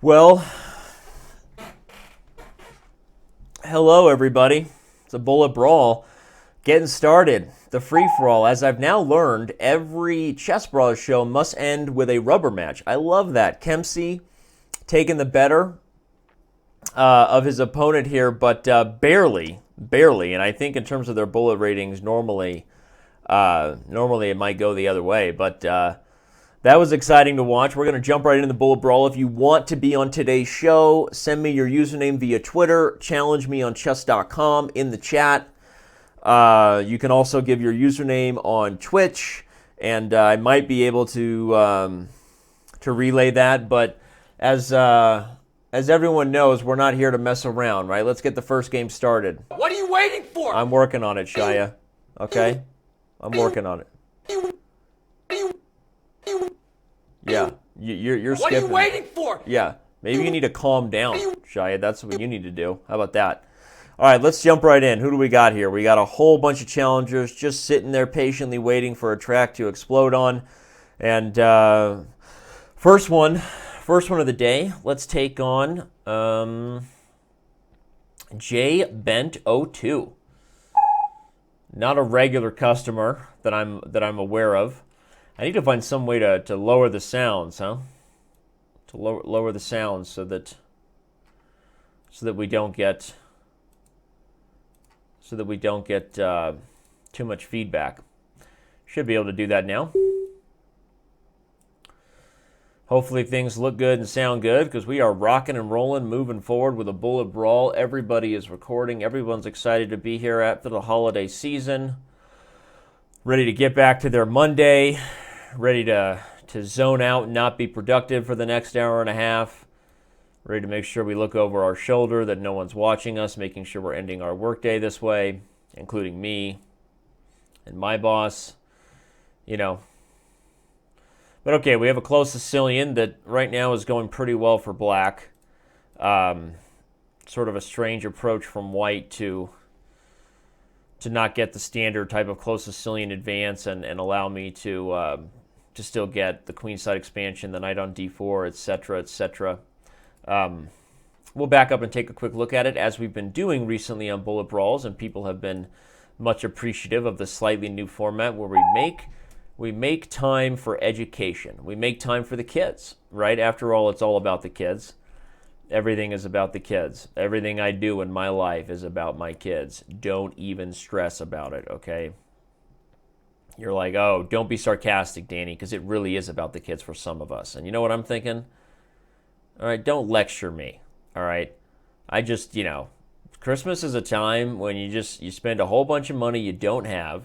Well, hello everybody. It's a bullet brawl. Getting started. The free-for-all. As I've now learned, every Chess Brawlers show must end with a rubber match. I love that. Kempsey taking the better of his opponent here, but barely. And I think in terms of their bullet ratings, normally it might go the other way, but that was exciting to watch. We're going to jump right into the bullet brawl. If you want to be on today's show, send me your username via Twitter. Challenge me on chess.com in the chat. You can also give your username on Twitch, and I might be able to relay that. But as everyone knows, we're not here to mess around, right? Let's get the first game started. What are you waiting for? I'm working on it, Shia. Okay? I'm working on it. Yeah, you're What skipping. are you waiting for? Yeah, maybe you need to calm down, Shia. That's what you need to do. How about that? All right, let's jump right in. Who do we got here? We got a whole bunch of challengers just sitting there patiently waiting for a track to explode on. And first one of the day. Let's take on J Bent 02. Not a regular customer that I'm aware of. I need to find some way to lower the sounds, huh? To lower the sounds so that we don't get too much feedback. Should be able to do that now. Hopefully things look good and sound good because we are rocking and rolling, moving forward with a bullet brawl. Everybody is recording. Everyone's excited to be here after the holiday season. Ready to get back to their Monday. Ready to zone out and not be productive for the next hour and a half. Ready to make sure we look over our shoulder, that no one's watching us, making sure we're ending our workday this way, including me and my boss. But okay, we have a close Sicilian that right now is going pretty well for black. Sort of a strange approach from white to not get the standard type of close Sicilian advance and allow me to still get the queenside expansion, the knight on d4, etc., etc. We'll back up and take a quick look at it, as we've been doing recently on Bullet Brawls, and people have been much appreciative of the slightly new format where we make time for education. We make time for the kids, right? After all, it's all about the kids. Everything is about the kids. Everything I do in my life is about my kids. Don't even stress about it, okay? You're like, oh, don't be sarcastic, Danny, because it really is about the kids for some of us. And you know what I'm thinking? All right, don't lecture me, all right? I just, Christmas is a time when you spend a whole bunch of money you don't have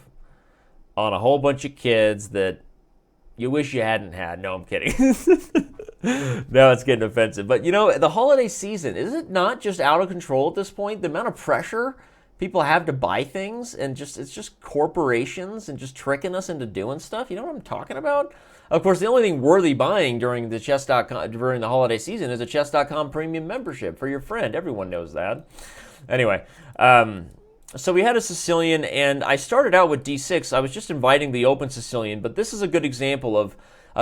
on a whole bunch of kids that you wish you hadn't had. No, I'm kidding. Now it's getting offensive. But, the holiday season, is it not just out of control at this point? The amount of pressure people have to buy things, and it's just corporations and just tricking us into doing stuff. You know what I'm talking about? Of course, the only thing worthy buying during the holiday season is a chess.com premium membership for your friend. Everyone knows that. Anyway, so we had a Sicilian, and I started out with d6. I was just inviting the open Sicilian, but this is a good example of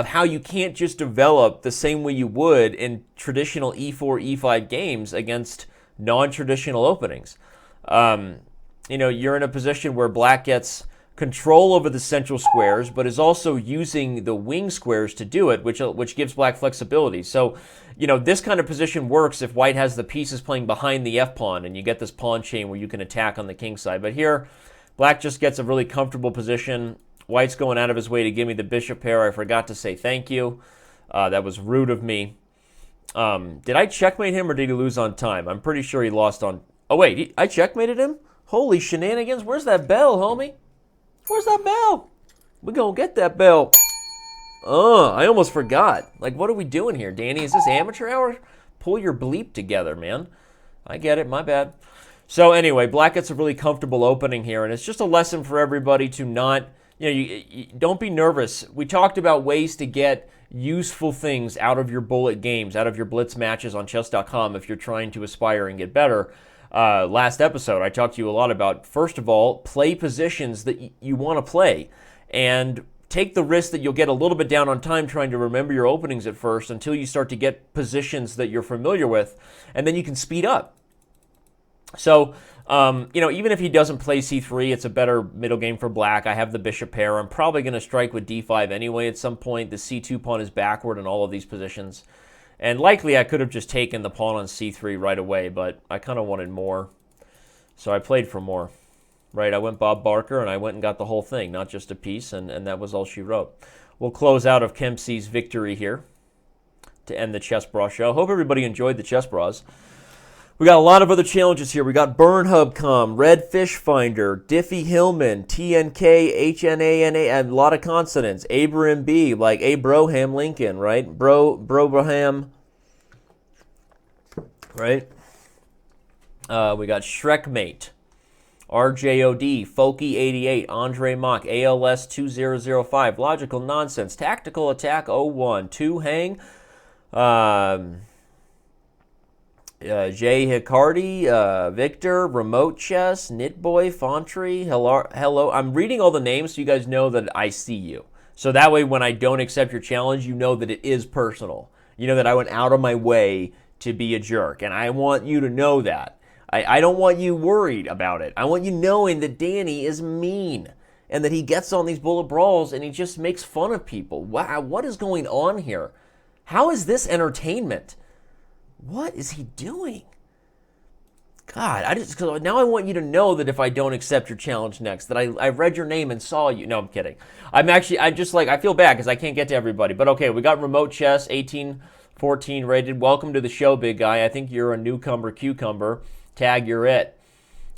how you can't just develop the same way you would in traditional e4, e5 games against non-traditional openings. You're in a position where black gets control over the central squares, but is also using the wing squares to do it, which gives black flexibility. So, this kind of position works if white has the pieces playing behind the f-pawn, and you get this pawn chain where you can attack on the king side. But here, black just gets a really comfortable position. White's going out of his way to give me the bishop pair. I forgot to say thank you. That was rude of me. Did I checkmate him, or did he lose on time? I'm pretty sure he lost on... Oh, wait, I checkmated him? Holy shenanigans. Where's that bell, homie? Where's that bell? We gonna get that bell. I almost forgot. Like, what are we doing here, Danny? Is this amateur hour? Pull your bleep together, man. I get it. My bad. So anyway, black gets a really comfortable opening here, and it's just a lesson for everybody to not... you don't be nervous. We talked about ways to get useful things out of your bullet games, out of your blitz matches on chess.com if you're trying to aspire and get better. Last episode, I talked to you a lot about, first of all, play positions that you want to play. And take the risk that you'll get a little bit down on time trying to remember your openings at first until you start to get positions that you're familiar with, and then you can speed up. So, even if he doesn't play c3, it's a better middle game for black. I have the bishop pair. I'm probably going to strike with d5 anyway at some point. The c2 pawn is backward in all of these positions. And likely I could have just taken the pawn on c3 right away, but I kind of wanted more. So I played for more. Right, I went Bob Barker, and I went and got the whole thing, not just a piece, and that was all she wrote. We'll close out of Kempsey's victory here to end the Chess Bra show. Hope everybody enjoyed the Chess Bras. We got a lot of other challenges here. We got Burnhub.com, Red Fish Finder, Diffie Hillman, TNK, HNANA, and a lot of consonants. Abraham B, like Abraham Lincoln, right? Brobraham, right? We got Shrekmate, RJOD, Folky88, Andre Mock, ALS 2005, Logical Nonsense, Tactical Attack 01, 2 Hang, Jay Hicardi, Victor, Remote Chess, Knitboy, Fontry, hello. I'm reading all the names so you guys know that I see you. So that way when I don't accept your challenge, you know that it is personal. You know that I went out of my way to be a jerk, and I want you to know that. I don't want you worried about it. I want you knowing that Danny is mean and that he gets on these bullet brawls and he just makes fun of people. Wow, what is going on here? How is this entertainment? What is he doing? God, now I want you to know that if I don't accept your challenge next, that I read your name and saw you. No, I'm kidding. I feel bad because I can't get to everybody. But okay, we got Remote Chess, 1814 rated. Welcome to the show, big guy. I think you're a newcomer cucumber. Tag, you're it.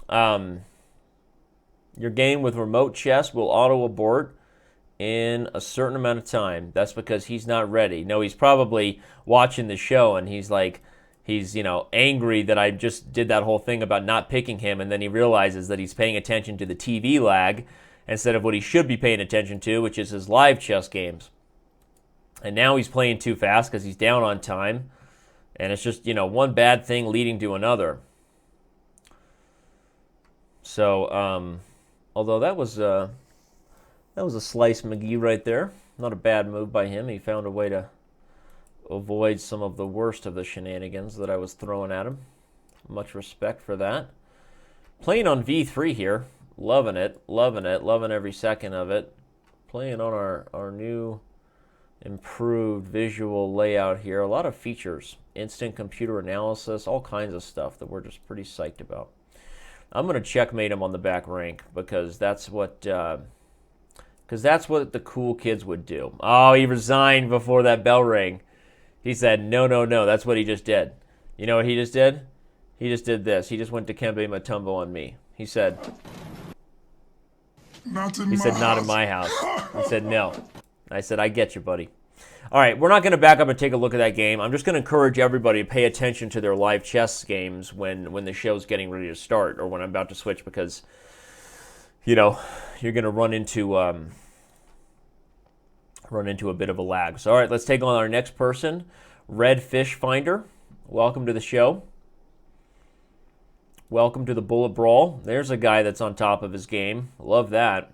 Your game with Remote Chess will auto-abort in a certain amount of time. That's because he's not ready. No, he's probably watching the show and he's angry that I just did that whole thing about not picking him, and then he realizes that he's paying attention to the TV lag instead of what he should be paying attention to, which is his live chess games. And now he's playing too fast because he's down on time, and it's just, one bad thing leading to another. So, although that was a Slice McGee right there. Not a bad move by him. He found a way to avoid some of the worst of the shenanigans that I was throwing at him. Much respect for that. Playing on V3 here. Loving it, loving every second of it. Playing on our new improved visual layout here. A lot of features. Instant computer analysis, all kinds of stuff that we're just pretty psyched about. I'm going to checkmate him on the back rank because that's what the cool kids would do. Oh, he resigned before that bell rang. He said, no, that's what he just did. You know what he just did? He just did this. He just went to Kembe Mutombo on me. He said, not in my house. He said, no. I said, I get you, buddy. All right, we're not going to back up and take a look at that game. I'm just going to encourage everybody to pay attention to their live chess games when the show's getting ready to start or when I'm about to switch because, you're going to run into a bit of a lag. So, all right, let's take on our next person, Red Fish Finder. Welcome to the show. Welcome to the Bullet Brawl. There's a guy that's on top of his game. Love that.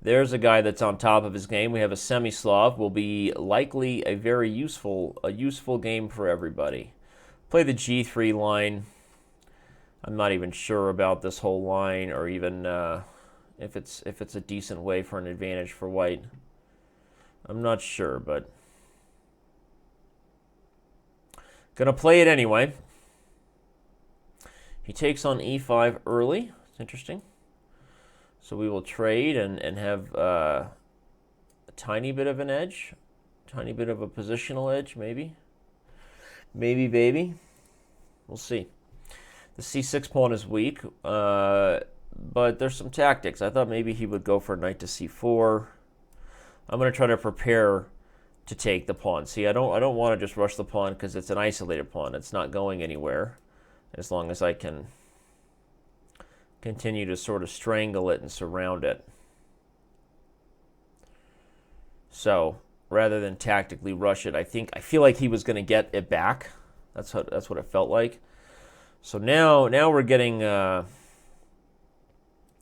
There's a guy that's on top of his game. We have a Semi-Slav. Will be likely a very useful game for everybody. Play the G3 line. I'm not even sure about this whole line or even if it's a decent way for an advantage for white. I'm not sure, but gonna play it anyway. He takes on E5 early. It's interesting. So we will trade and have a tiny bit of an edge, tiny bit of a positional edge, maybe. Maybe, baby. We'll see. The C6 pawn is weak, but there's some tactics. I thought maybe he would go for knight to C4. I'm going to try to prepare to take the pawn. See, I don't want to just rush the pawn because it's an isolated pawn. It's not going anywhere as long as I can continue to sort of strangle it and surround it. So rather than tactically rush it, I feel like he was going to get it back. That's what it felt like. So now we're getting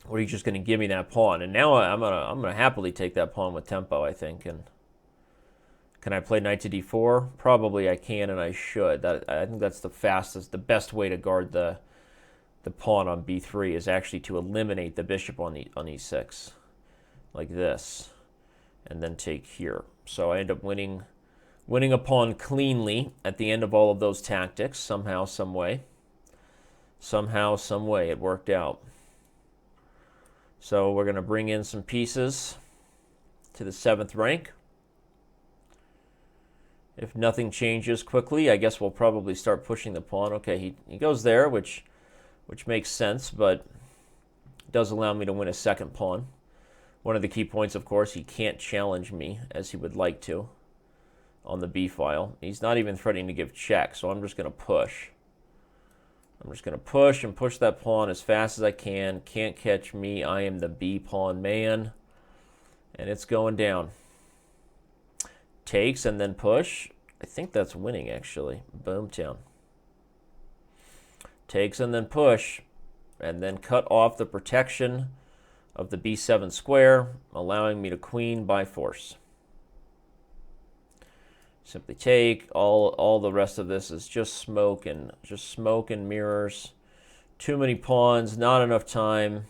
or he's just going to give me that pawn. And now I'm gonna happily take that pawn with tempo, I think. And can I play knight to d4? Probably I can, and I should. I think that's the fastest, the best way to guard the pawn on b3 is actually to eliminate the bishop on e6, like this, and then take here. So I end up winning a pawn cleanly at the end of all of those tactics, somehow, some way. Somehow, some way, it worked out. So we're going to bring in some pieces to the 7th rank. If nothing changes quickly, I guess we'll probably start pushing the pawn. Okay, he goes there, which makes sense, but does allow me to win a second pawn. One of the key points, of course, he can't challenge me as he would like to on the b file. He's not even threatening to give check, so I'm just going to push. I'm just going to push and push that pawn as fast as I can. Can't catch me. I am the b pawn man, and it's going down. Takes and then push. I think that's winning, actually. Boomtown. Takes and then push, and then cut off the protection of the b7 square, allowing me to queen by force. Simply take. All the rest of this is just smoke and mirrors. Too many pawns, not enough time.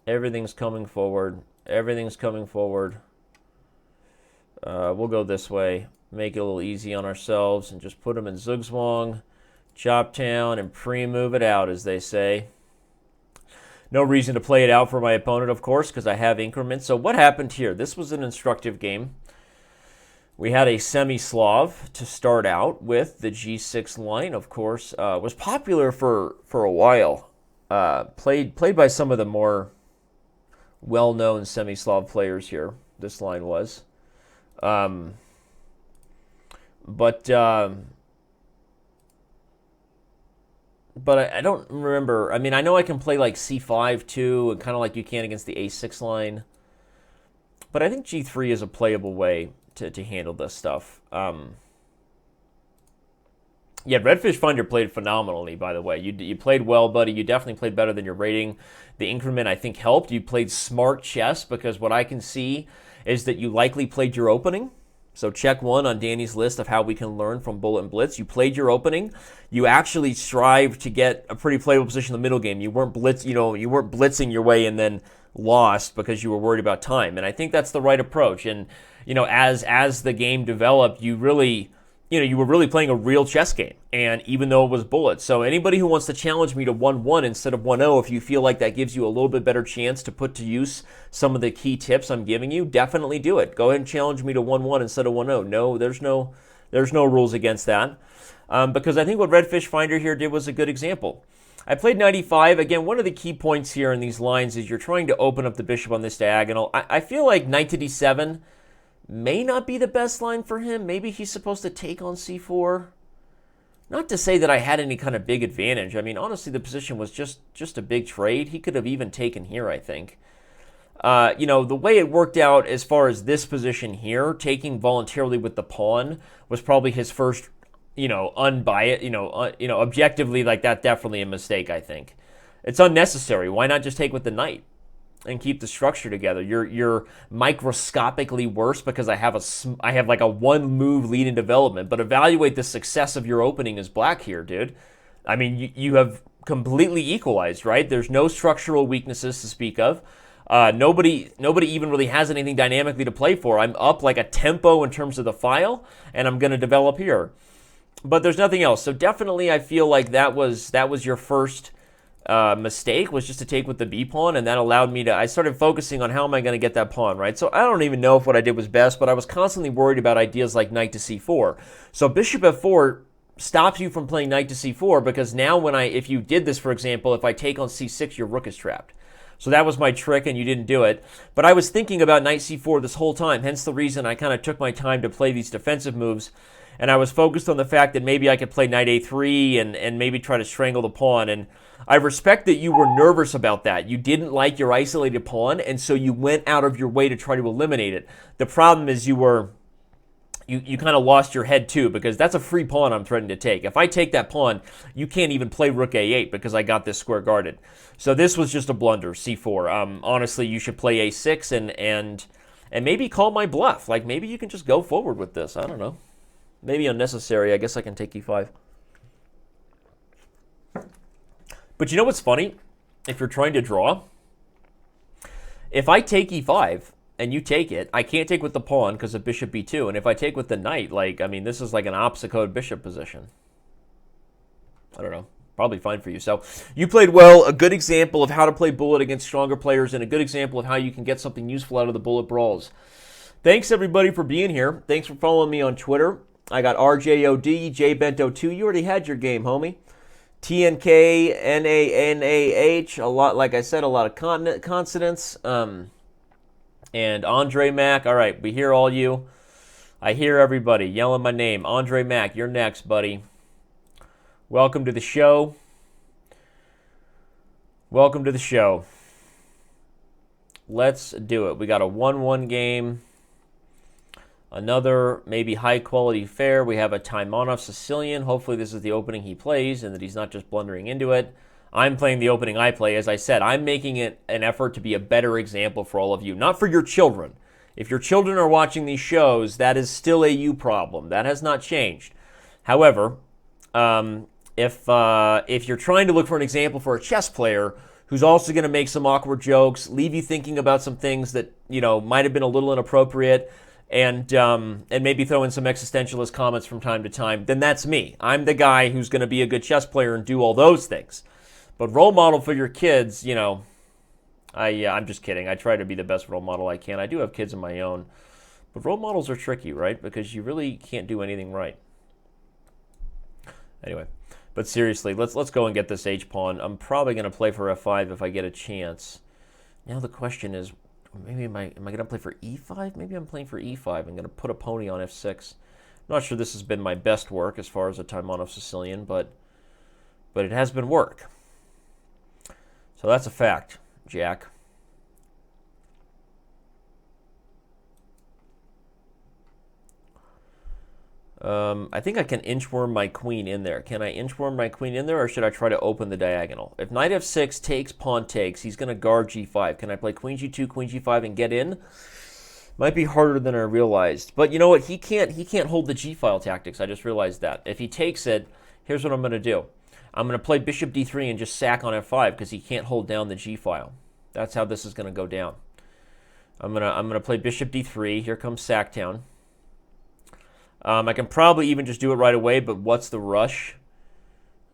Everything's coming forward. Everything's coming forward. We'll go this way. Make it a little easy on ourselves and just put them in zugzwang, chop down, and pre-move it out, as they say. No reason to play it out for my opponent, of course, because I have increments. So what happened here? This was an instructive game. We had a semi-Slav to start out with. The g6 line, of course, was popular for a while. Played by some of the more well-known semi-Slav players here. This line was. But I don't remember. I mean, I know I can play like c5 too, and kind of like you can against the a6 line. But I think g3 is a playable way to handle this stuff. Yeah, Redfish Finder played phenomenally, by the way. You played well, buddy. You definitely played better than your rating. The increment, I think, helped. You played smart chess, because what I can see is that you likely played your opening. So check 1 on Danny's list of how we can learn from Bullet and Blitz. You played your opening. You actually strived to get a pretty playable position in the middle game. You weren't you weren't blitzing your way and then lost because you were worried about time. And I think that's the right approach. And as the game developed, you really you were really playing a real chess game, and even though it was bullets. So anybody who wants to challenge me to 1-1 instead of 1-0, if you feel like that gives you a little bit better chance to put to use some of the key tips I'm giving you, definitely do it. Go ahead and challenge me to 1-1 instead of 1-0. No, there's no rules against that, because I think what Redfish Finder here did was a good example. I played knight e5. Again, one of the key points here in these lines is you're trying to open up the bishop on this diagonal. I feel like knight to d7 may not be the best line for him. Maybe he's supposed to take on c4. Not to say that I had any kind of big advantage. I mean, honestly, the position was just a big trade. He could have even taken here, I think. The way it worked out as far as this position here, taking voluntarily with the pawn, was probably his first, unbiased, objectively, like, that definitely a mistake, I think. It's unnecessary. Why not just take with the knight and keep the structure together? You're microscopically worse because I have like a one move lead in development, but evaluate the success of your opening as black here, dude. I mean, you have completely equalized, right? There's no structural weaknesses to speak of. Nobody even really has anything dynamically to play for. I'm up like a tempo in terms of the file, and I'm going to develop here. But there's nothing else. So definitely I feel like that was your first mistake, was just to take with the b pawn, and that allowed me to, I started focusing on how am I going to get that pawn, right? So I don't even know if what I did was best, but I was constantly worried about ideas like knight to c4. So bishop f4 stops you from playing knight to c4, because now if you did this, for example, if I take on c6, your rook is trapped. So that was my trick, and you didn't do it. But I was thinking about knight c4 this whole time, hence the reason I kind of took my time to play these defensive moves. And I was focused on the fact that maybe I could play knight a3 and maybe try to strangle the pawn. And I respect that you were nervous about that. You didn't like your isolated pawn, and so you went out of your way to try to eliminate it. The problem is you were you kind of lost your head too, because that's a free pawn I'm threatening to take. If I take that pawn, you can't even play rook a8 because I got this square guarded. So this was just a blunder, c4. Honestly, you should play a6 and maybe call my bluff. Like, maybe you can just go forward with this. I don't know. Maybe unnecessary. I guess I can take e5. But you know what's funny? If you're trying to draw, if I take e5 and you take it, I can't take with the pawn because of bishop b2. And if I take with the knight, like, I mean, this is like an opposite code bishop position. I don't know. Probably fine for you. So you played well. A good example of how to play bullet against stronger players, and a good example of how you can get something useful out of the bullet brawls. Thanks, everybody, for being here. Thanks for following me on Twitter. I got RJOD, JBento2. You already had your game, homie. TNK, NANAH. A lot, like I said, a lot of consonants. And Andre Mack. All right, we hear all you. I hear everybody yelling my name. Andre Mack, you're next, buddy. Welcome to the show. Welcome to the show. Let's do it. We got a 1-1 game. Another maybe high-quality fair. We have a Taimanov Sicilian. Hopefully this is the opening he plays and that he's not just blundering into it. I'm playing the opening I play. As I said, I'm making it an effort to be a better example for all of you. Not for your children. If your children are watching these shows, that is still a you problem. That has not changed. However, if you're trying to look for an example for a chess player who's also going to make some awkward jokes, leave you thinking about some things that, you know, might have been a little inappropriate, and maybe throw in some existentialist comments from time to time, then that's me. I'm the guy who's going to be a good chess player and do all those things. But role model for your kids, you know, I'm just kidding. I try to be the best role model I can. I do have kids of my own. But role models are tricky, right? Because you really can't do anything right. Anyway, but seriously, let's go and get this h-pawn. I'm probably going to play for f5 if I get a chance. Now the question is, maybe am I going to play for e5? Maybe I'm playing for e5. I'm going to put a pony on f6. I'm not sure this has been my best work as far as a Taimanov Sicilian, but it has been work. So that's a fact, Jack. I think I can inchworm my queen in there. Can I inchworm my queen in there, or should I try to open the diagonal? If knight f6 takes, pawn takes, he's going to guard g5. Can I play queen g2, queen g5, and get in? Might be harder than I realized. But you know what? He can't hold the g-file tactics. I just realized that. If he takes it, here's what I'm going to do. I'm going to play bishop d3 and just sack on f5 because he can't hold down the g-file. That's how this is going to go down. I'm gonna play bishop d3. Here comes Sacktown. I can probably even just do it right away, but what's the rush?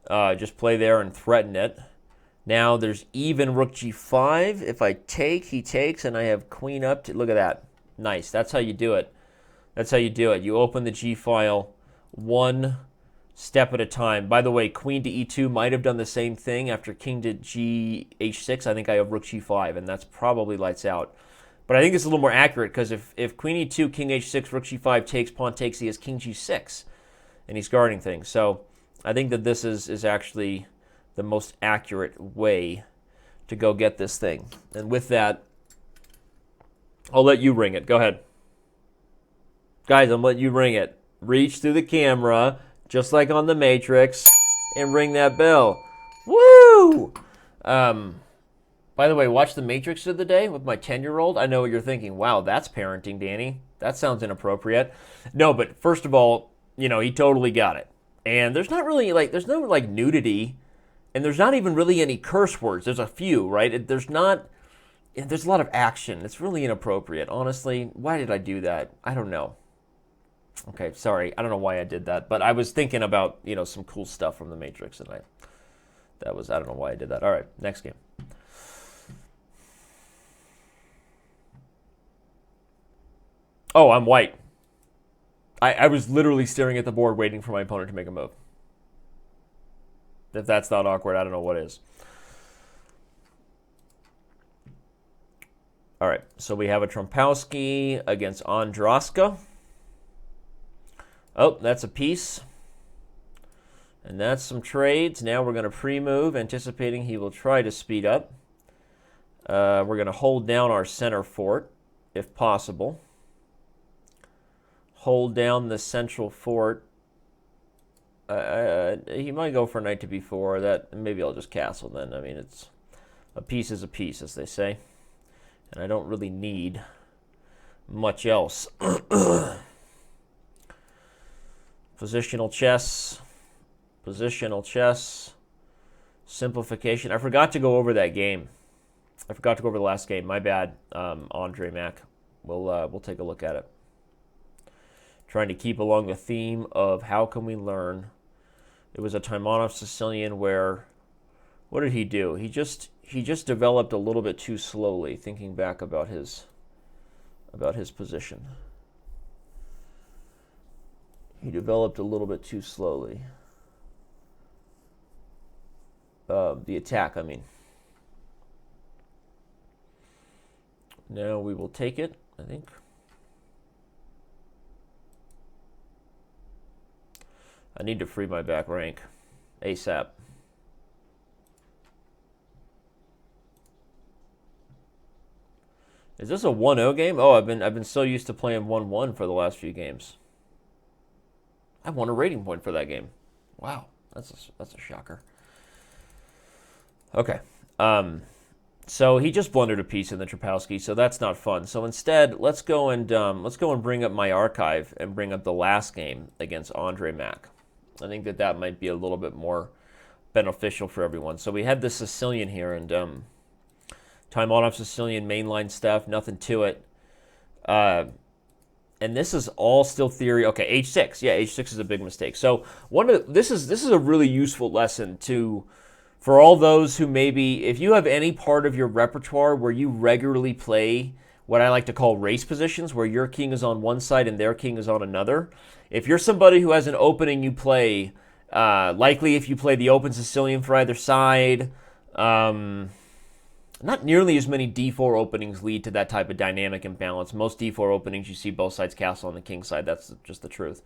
Just play there and threaten it. Now there's even rook g5. If I take, he takes, and I have queen up. Look at that. Nice. That's how you do it. That's how you do it. You open the g-file one step at a time. By the way, queen to e2 might have done the same thing after king to h6. I think I have rook g5, and that's probably lights out. But I think it's a little more accurate because if queen e2, king h6, rook g5 takes, pawn takes, he has king g6, and he's guarding things. So I think that this is actually the most accurate way to go get this thing. And with that, I'll let you ring it. Go ahead. Guys, I'm letting you ring it. Reach through the camera, just like on The Matrix, and ring that bell. Woo! By the way, watch The Matrix the other day with my 10-year-old. I know what you're thinking. Wow, that's parenting, Danny. That sounds inappropriate. No, but first of all, you know, he totally got it. And there's not really, there's no, nudity. And there's not even really any curse words. There's a few, right? There's a lot of action. It's really inappropriate. Honestly, why did I do that? I don't know. Okay, sorry. I don't know why I did that. But I was thinking about, you know, some cool stuff from The Matrix. And I don't know why I did that. All right, next game. Oh, I'm white. I was literally staring at the board waiting for my opponent to make a move. If that's not awkward, I don't know what is. All right, so we have a Trompowsky against Androska. Oh, that's a piece. And that's some trades. Now we're going to pre-move, anticipating he will try to speed up. We're going to hold down our center fort, if possible. hold down the central fort. He might go for knight to b4. That maybe I'll just castle then. I mean, it's a piece is a piece, as they say, and I don't really need much else. Positional chess, simplification. I forgot to go over that game. I forgot to go over the last game. My bad, Andre Mac. We'll take a look at it. Trying to keep along the theme of how can we learn. It was a Taimanov Sicilian where, what did he do? He just developed a little bit too slowly. Thinking back about his position, he developed a little bit too slowly. The attack, I mean. Now we will take it, I think. I need to free my back rank ASAP. Is this a 1-0 game? Oh, I've been so used to playing 1-1 for the last few games. I won a rating point for that game. Wow, that's a shocker. Okay. So he just blundered a piece in the Trapowski, so that's not fun. So instead, let's go and bring up my archive and bring up the last game against Andre Mac. I think that might be a little bit more beneficial for everyone. So we had the Sicilian here, and Taimanov Sicilian mainline stuff, nothing to it. And this is all still theory. Okay, h6. Yeah, h6 is a big mistake. So this is a really useful lesson for all those who maybe, if you have any part of your repertoire where you regularly play what I like to call race positions, where your king is on one side and their king is on another. If you're somebody who has an opening you play, likely if you play the open Sicilian for either side, not nearly as many d4 openings lead to that type of dynamic imbalance. Most d4 openings you see both sides castle on the king side. That's just the truth.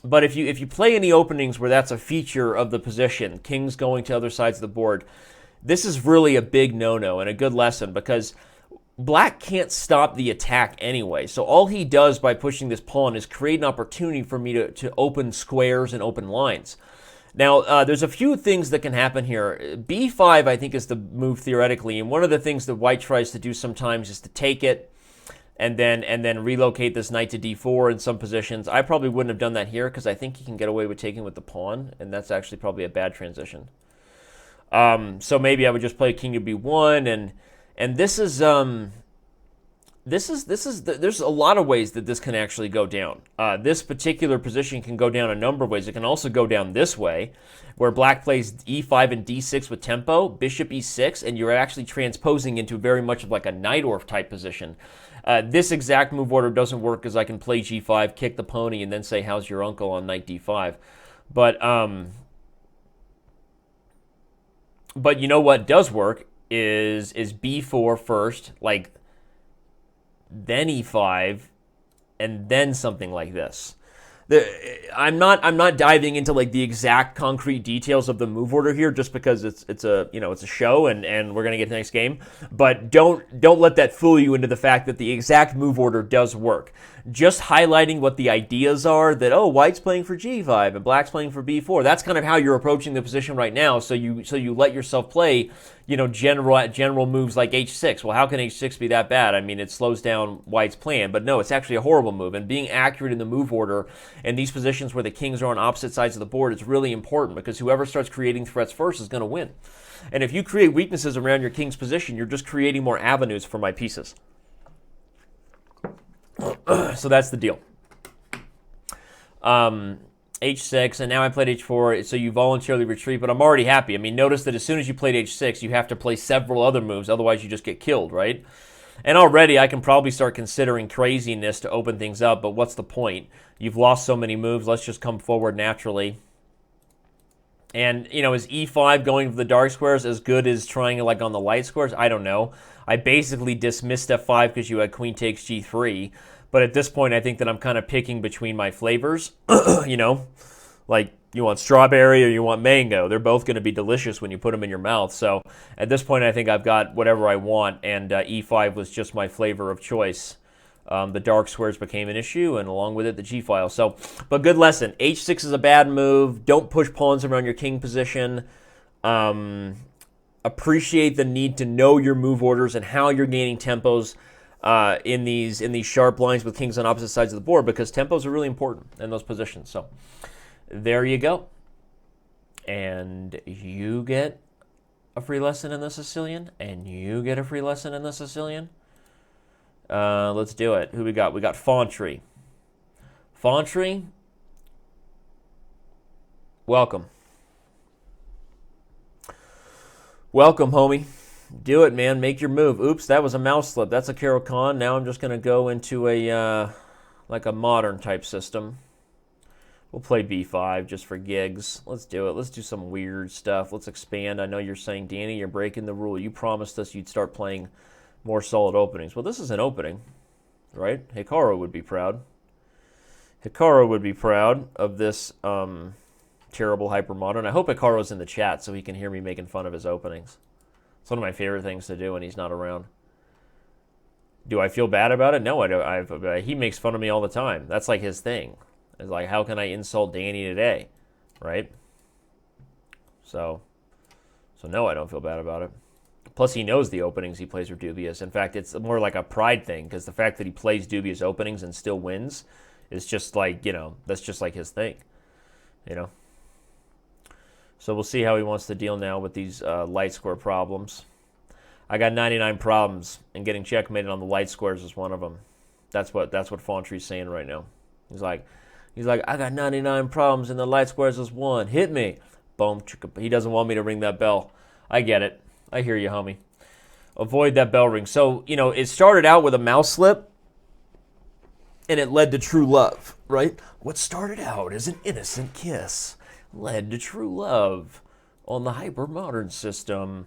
But if you play any openings where that's a feature of the position, kings going to other sides of the board, this is really a big no-no and a good lesson, because Black can't stop the attack anyway. So all he does by pushing this pawn is create an opportunity for me to open squares and open lines. Now, there's a few things that can happen here. b5, I think, is the move theoretically, and one of the things that White tries to do sometimes is to take it and then relocate this knight to d4 in some positions. I probably wouldn't have done that here because I think he can get away with taking with the pawn, and that's actually probably a bad transition. So maybe I would just play king to b1, and this is there's a lot of ways that this can actually go down. This particular position can go down a number of ways. It can also go down this way, where Black plays e5 and d6 with tempo, bishop e6, and you're actually transposing into very much of like a Najdorf type position. This exact move order doesn't work because I can play g5, kick the pony, and then say, how's your uncle on knight d5. But you know what does work is b4 first, like then e5, and then something like this. I'm not diving into like the exact concrete details of the move order here, just because it's a show and we're gonna get to the next game. But don't let that fool you into the fact that the exact move order does work. Just highlighting what the ideas are, that White's playing for g5 and Black's playing for b4. That's kind of how you're approaching the position right now. So you let yourself play general moves like h6. Well, how can h6 be that bad? I mean, it slows down White's plan, but no, it's actually a horrible move. And being accurate in the move order in these positions where the kings are on opposite sides of the board is really important, because whoever starts creating threats first is going to win. And if you create weaknesses around your king's position, you're just creating more avenues for my pieces. So that's the deal. h6, and now I played h4, so you voluntarily retreat, but I'm already happy. I mean, notice that as soon as you played h6, you have to play several other moves, otherwise you just get killed, right? And already I can probably start considering craziness to open things up, but what's the point? You've lost so many moves, let's just come forward naturally. And, is e5 going for the dark squares as good as trying it like on the light squares? I don't know. I basically dismissed f5 because you had queen takes g3. But at this point, I think that I'm kind of picking between my flavors. Like you want strawberry or you want mango. They're both going to be delicious when you put them in your mouth. So at this point, I think I've got whatever I want. And e5 was just my flavor of choice the dark squares became an issue, and along with it, the G-file. So, but good lesson. H6 is a bad move. Don't push pawns around your king position. Appreciate the need to know your move orders and how you're gaining tempos in these sharp lines with kings on opposite sides of the board, because tempos are really important in those positions. So there you go. And you get a free lesson in the Sicilian, and you get a free lesson in the Sicilian. Let's do it. Who we got? We got Fauntry. Fauntry, welcome. Welcome, homie. Do it, man. Make your move. Oops, that was a mouse slip. That's a Carol Khan. Now I'm just going to go into a like a modern type system. We'll play B5 just for gigs. Let's do it. Let's do some weird stuff. Let's expand. I know you're saying, Danny, you're breaking the rule. You promised us you'd start playing more solid openings. Well, this is an opening, right? Hikaru would be proud. Hikaru would be proud of this terrible hypermodern. I hope Hikaru's in the chat so he can hear me making fun of his openings. It's one of my favorite things to do when he's not around. Do I feel bad about it? No, I don't. He makes fun of me all the time. That's like his thing. It's like, how can I insult Danny today, right? So no, I don't feel bad about it. Plus, he knows the openings he plays are dubious. In fact, it's more like a pride thing, because the fact that he plays dubious openings and still wins is just like, that's just like his thing, So we'll see how he wants to deal now with these light square problems. I got 99 problems, and getting checkmated on the light squares is one of them. That's what Fauntry's saying right now. He's like, I got 99 problems, and the light squares is one. Hit me. Boom. He doesn't want me to ring that bell. I get it. I hear you, homie. Avoid that bell ring. So, it started out with a mouse slip, and it led to true love, right? What started out as an innocent kiss led to true love on the hyper-modern system.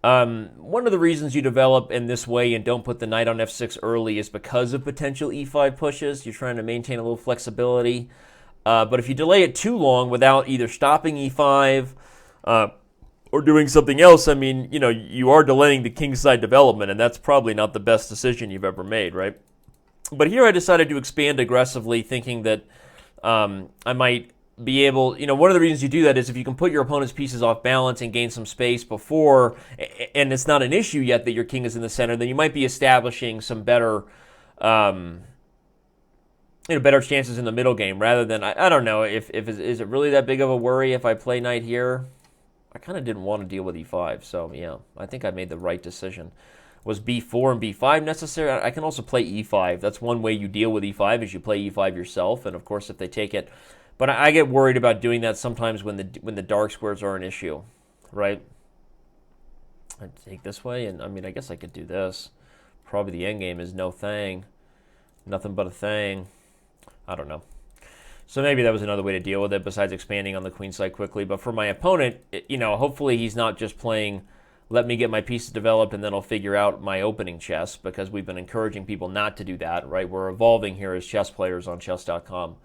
One of the reasons you develop in this way and don't put the knight on f6 early is because of potential e5 pushes. You're trying to maintain a little flexibility. But if you delay it too long without either stopping e5 or doing something else, you are delaying the kingside development, and that's probably not the best decision you've ever made, right? But here I decided to expand aggressively, thinking that I might be able, one of the reasons you do that is if you can put your opponent's pieces off balance and gain some space before, and it's not an issue yet that your king is in the center, then you might be establishing some better, better chances in the middle game, rather than, I don't know, is it really that big of a worry if I play knight here? I kind of didn't want to deal with e5, so yeah, I think I made the right decision. Was b4 and b5 necessary? I can also play e5. That's one way you deal with e5, is you play e5 yourself, and of course if they take it. But I get worried about doing that sometimes when the dark squares are an issue, right? I'd take this way, and I guess I could do this. Probably the endgame is no thing. Nothing but a thing. I don't know. So maybe that was another way to deal with it besides expanding on the queen side quickly. But for my opponent, hopefully he's not just playing, let me get my pieces developed and then I'll figure out my opening chess, because we've been encouraging people not to do that, right? We're evolving here as chess players on chess.com.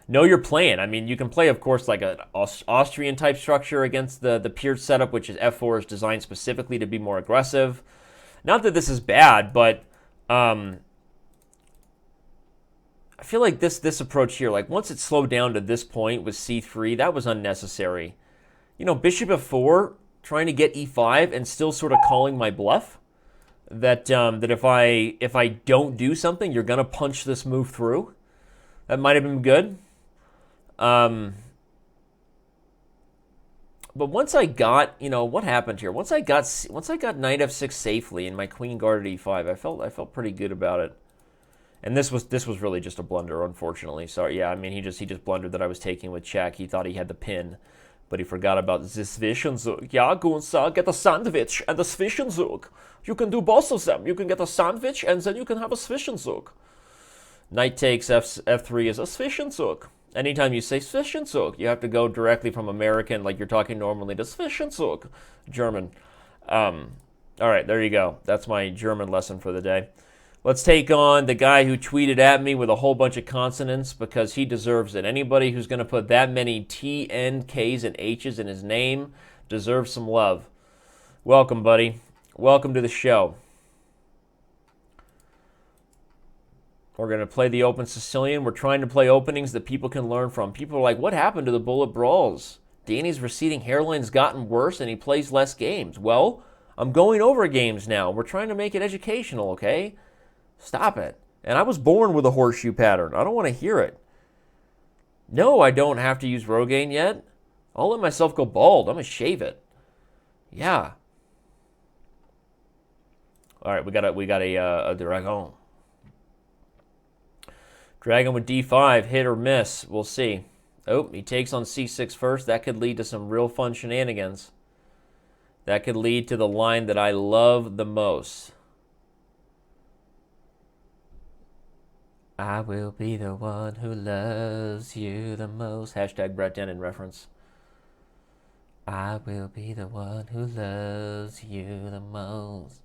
Know your plan. You can play, of course, like an Austrian type structure against the Pierce setup, which is f4 is designed specifically to be more aggressive. Not that this is bad, but I feel like this approach here, like once it slowed down to this point with c3, that was unnecessary. Bishop f4, trying to get e5 and still sort of calling my bluff that if I don't do something, you're gonna punch this move through. That might have been good. But once I got, what happened here? Once I got knight f6 safely and my queen guarded e5, I felt pretty good about it. And this was really just a blunder, unfortunately. Sorry, yeah, he just blundered that I was taking with check. He thought he had the pin, but he forgot about the Zwischenzug. Yeah, Gunsa, get a sandwich and a Zwischenzug. You can do both of them. You can get a sandwich and then you can have a Zwischenzug. Knight takes f3 is a Zwischenzug. Anytime you say Zwischenzug, you have to go directly from American, like you're talking normally, to Zwischenzug, German. All right, there you go. That's my German lesson for the day. Let's take on the guy who tweeted at me with a whole bunch of consonants, because he deserves it. Anybody who's going to put that many T, N, Ks, and H's in his name deserves some love. Welcome, buddy. Welcome to the show. We're going to play the open Sicilian. We're trying to play openings that people can learn from. People are like, what happened to the bullet brawls? Danny's receding hairline's gotten worse and he plays less games. Well, I'm going over games now. We're trying to make it educational, okay? Stop it. And I was born with a horseshoe pattern. I don't want to hear it. No, I don't have to use Rogaine yet. I'll let myself go bald. I'm going to shave it. Yeah. All right, we got a dragon. Dragon with d5, hit or miss. We'll see. Oh, he takes on c6 first. That could lead to some real fun shenanigans. That could lead to the line that I love the most. I will be the one who loves you the most. Hashtag Brett Dennen reference. I will be the one who loves you the most.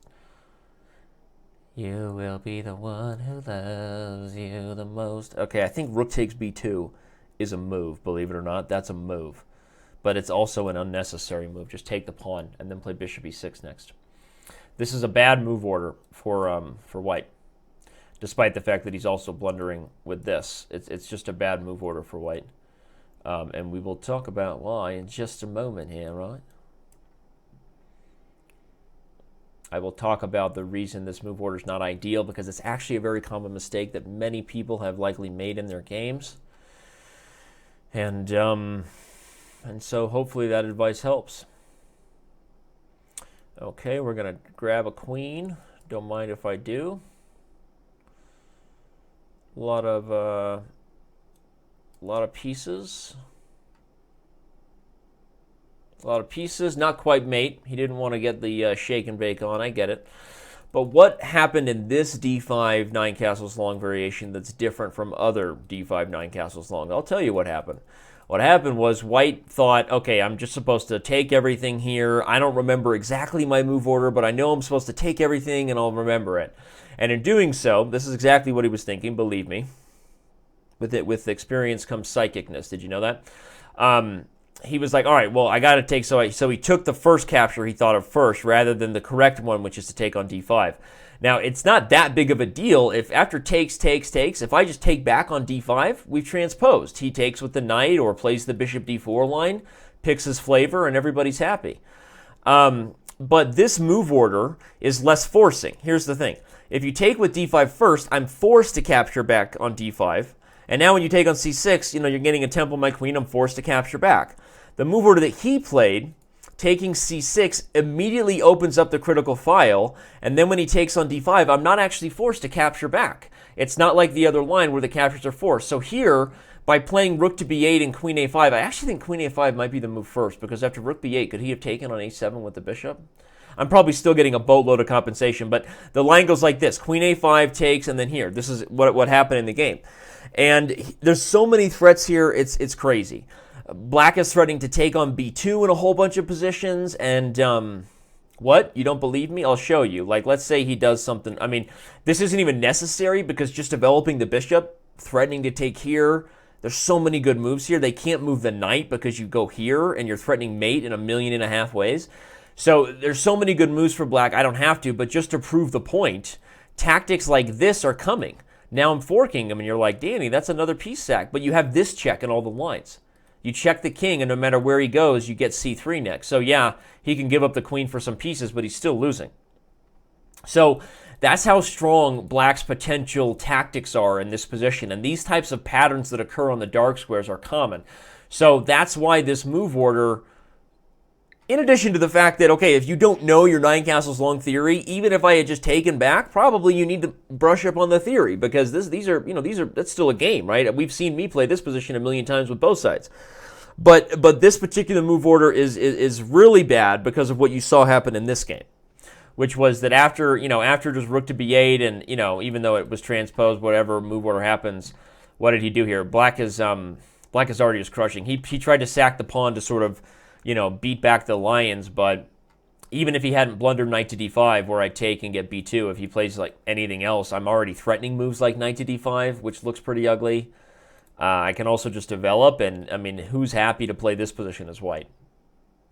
You will be the one who loves you the most. Okay, I think rook takes b2 is a move, believe it or not. That's a move. But it's also an unnecessary move. Just take the pawn and then play bishop e6 next. This is a bad move order for white, despite the fact that he's also blundering with this. It's just a bad move order for white. And we will talk about why in just a moment here, right? I will talk about the reason this move order is not ideal, because it's actually a very common mistake that many people have likely made in their games. And so hopefully that advice helps. Okay, we're going to grab a queen. Don't mind if I do. A lot of pieces. A lot of pieces, not quite mate. He didn't want to get the shake and bake on, I get it. But what happened in this d5 9 castles long variation that's different from other d5 9 castles long? I'll tell you what happened. What happened was white thought, okay, I'm just supposed to take everything here. I don't remember exactly my move order, but I know I'm supposed to take everything and I'll remember it. And in doing so, this is exactly what he was thinking, believe me. With experience comes psychicness. Did you know that? He was like, all right, well, I got to take, so he took the first capture he thought of first rather than the correct one, which is to take on d5. Now, it's not that big of a deal if after takes, if I just take back on d5, we've transposed. He takes with the knight or plays the bishop d4 line, picks his flavor, and everybody's happy. But this move order is less forcing. Here's the thing. If you take with d5 first, I'm forced to capture back on d5. And now when you take on c6, you're getting a temple my queen, I'm forced to capture back. The move order that he played, taking c6, immediately opens up the critical file, and then when he takes on d5, I'm not actually forced to capture back. It's not like the other line where the captures are forced. So here, by playing rook to b8 and queen a5, I actually think queen a5 might be the move first, because after rook b8, could he have taken on a7 with the bishop? I'm probably still getting a boatload of compensation, but the line goes like this. Queen a5 takes, and then here. This is what happened in the game. And there's so many threats here, it's crazy. Black is threatening to take on b2 in a whole bunch of positions, and what? You don't believe me? I'll show you. Like, let's say he does something. I mean, this isn't even necessary because just developing the bishop, threatening to take here, there's so many good moves here. They can't move the knight because you go here, and you're threatening mate in 1.5 million ways. So there's so many good moves for black. I don't have to, but just to prove the point, tactics like this are coming. Now I'm forking them, and you're like, Danny, that's another piece sack. But you have this check in all the lines. You check the king, and no matter where he goes, you get c3 next. So yeah, he can give up the queen for some pieces, but he's still losing. So that's how strong black's potential tactics are in this position. And these types of patterns that occur on the dark squares are common. So that's why this move order, in addition to the fact that, okay, if you don't know your 9 castles long theory, even if I had just taken back, probably you need to brush up on the theory, because that's still a game, right? We've seen me play this position 1 million times with both sides. But this particular move order is really bad because of what you saw happen in this game, which was that after just rook to b8 and, even though it was transposed, whatever move order happens, what did he do here? Black is already just crushing. He tried to sack the pawn to sort of, beat back the lions, but even if he hadn't blundered knight to d5, where I take and get b2, if he plays like anything else, I'm already threatening moves like knight to d5, which looks pretty ugly. I can also just develop, and, who's happy to play this position as white?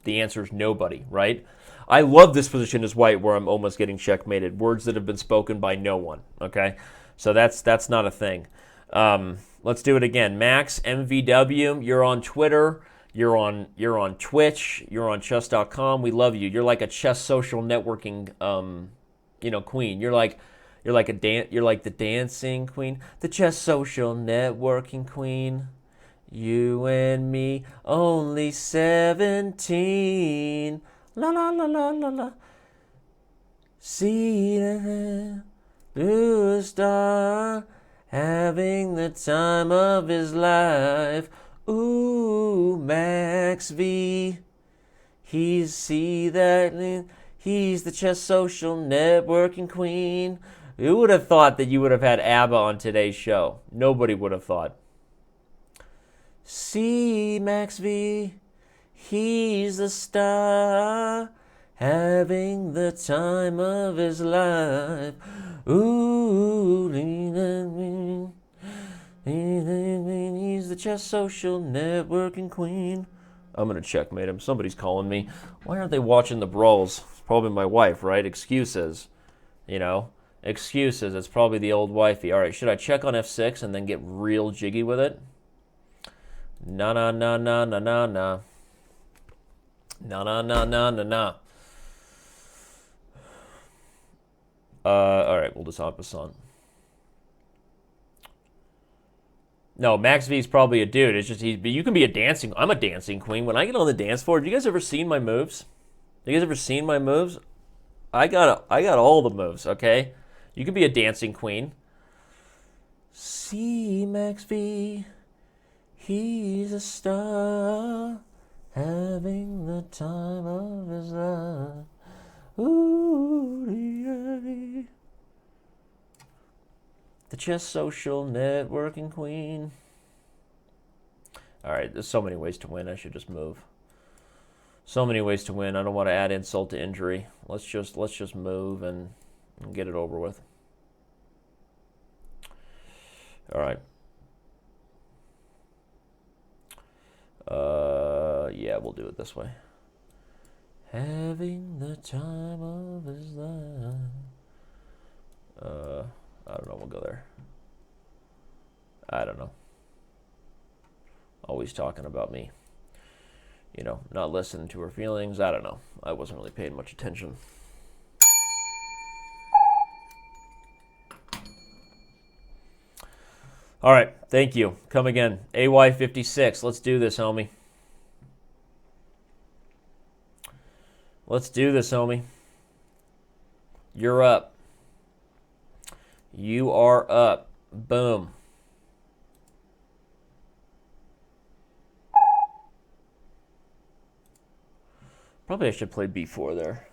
The answer is nobody, right? I love this position as white, where I'm almost getting checkmated. Words that have been spoken by no one, okay? So that's not a thing. Let's do it again. Max MVW, you're on Twitter, you're on Twitch, you're on chess.com. We love you. You're like a chess social networking queen. You're like the dancing queen, the chess social networking queen. You and me, only 17. La la la la la la. See the blue star, having the time of his life. Ooh, Max V. He's the chess social networking queen. Who would have thought that you would have had ABBA on today's show? Nobody would have thought. See Max V, he's the star, having the time of his life. Ooh, he's the chess social networking queen. I'm gonna checkmate him. Somebody's calling me. Why aren't they watching the Brawls? It's probably my wife, right? Excuses. Excuses. It's probably the old wifey. All right, should I check on F6 and then get real jiggy with it? Na na na na na na na. Na na na na na na. All right, we'll just hop this on. No, Max V is probably a dude. It's just but you can be I'm a dancing queen. When I get on the dance floor, have you guys ever seen my moves? You guys ever seen my moves? I got all the moves, okay? You can be a dancing queen. See Max V, he's a star, having the time of his life. Ooh, the chess social networking queen. All right, there's so many ways to win. I should just move. So many ways to win. I don't want to add insult to injury. Let's just move and get it over with. All right. Yeah, we'll do it this way. Having the time of his life. I don't know. We'll go there. I don't know. Always talking about me. Not listening to her feelings. I don't know. I wasn't really paying much attention. All right. Thank you. Come again. AY56. Let's do this, homie. Let's do this, homie. You're up. You are up. Boom. Probably I should play B4 there.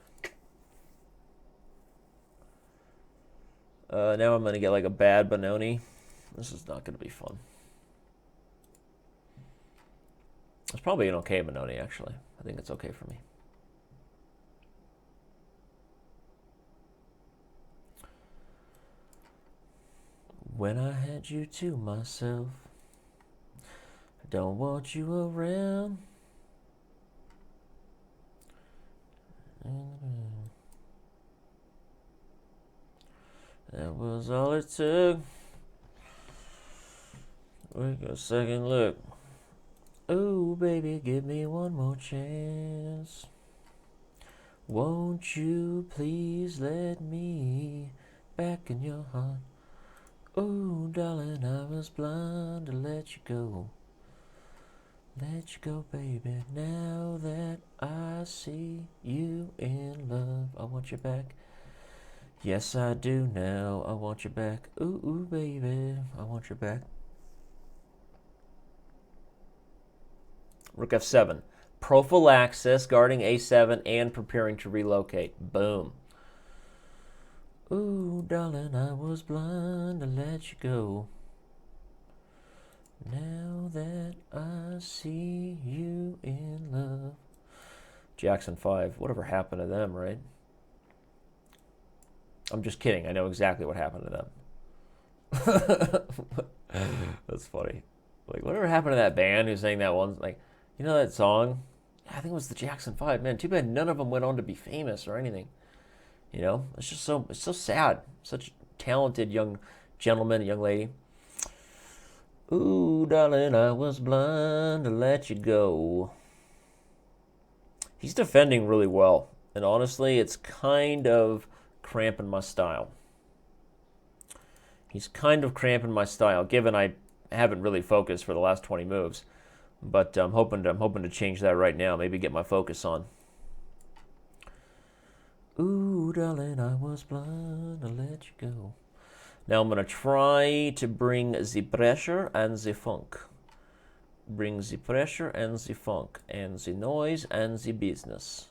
Now I'm going to get like a bad Benoni. This is not going to be fun. It's probably an okay Benoni, actually. I think it's okay for me. When I had you to myself, I don't want you around. That was all it took. Take a second look. Oh, baby, give me one more chance. Won't you please let me back in your heart? Oh, darling, I was blind to let you go. Let you go, baby, now that I see you in love. I want you back. Yes, I do now. I want you back. Ooh, ooh, baby, I want you back. Rook F7. Prophylaxis, guarding A7, and preparing to relocate. Boom. Ooh, darling, I was blind to let you go. Now that I see you in love. Jackson 5. Whatever happened to them, right? I'm just kidding. I know exactly what happened to them. That's funny. Like, whatever happened to that band who sang that one? Like, you know that song? I think it was the Jackson 5. Man, too bad none of them went on to be famous or anything. It's so sad. Such talented young gentleman, young lady. Ooh, darling, I was blind to let you go. He's defending really well. And honestly, it's kind of cramping my style. He's kind of cramping my style, given I haven't really focused for the last 20 moves. But I'm hoping to change that right now. Maybe get my focus on. Ooh, darling, I was blind to let you go. Now I'm going to try to bring the pressure and the funk. Bring the pressure and the funk. And the noise and the business.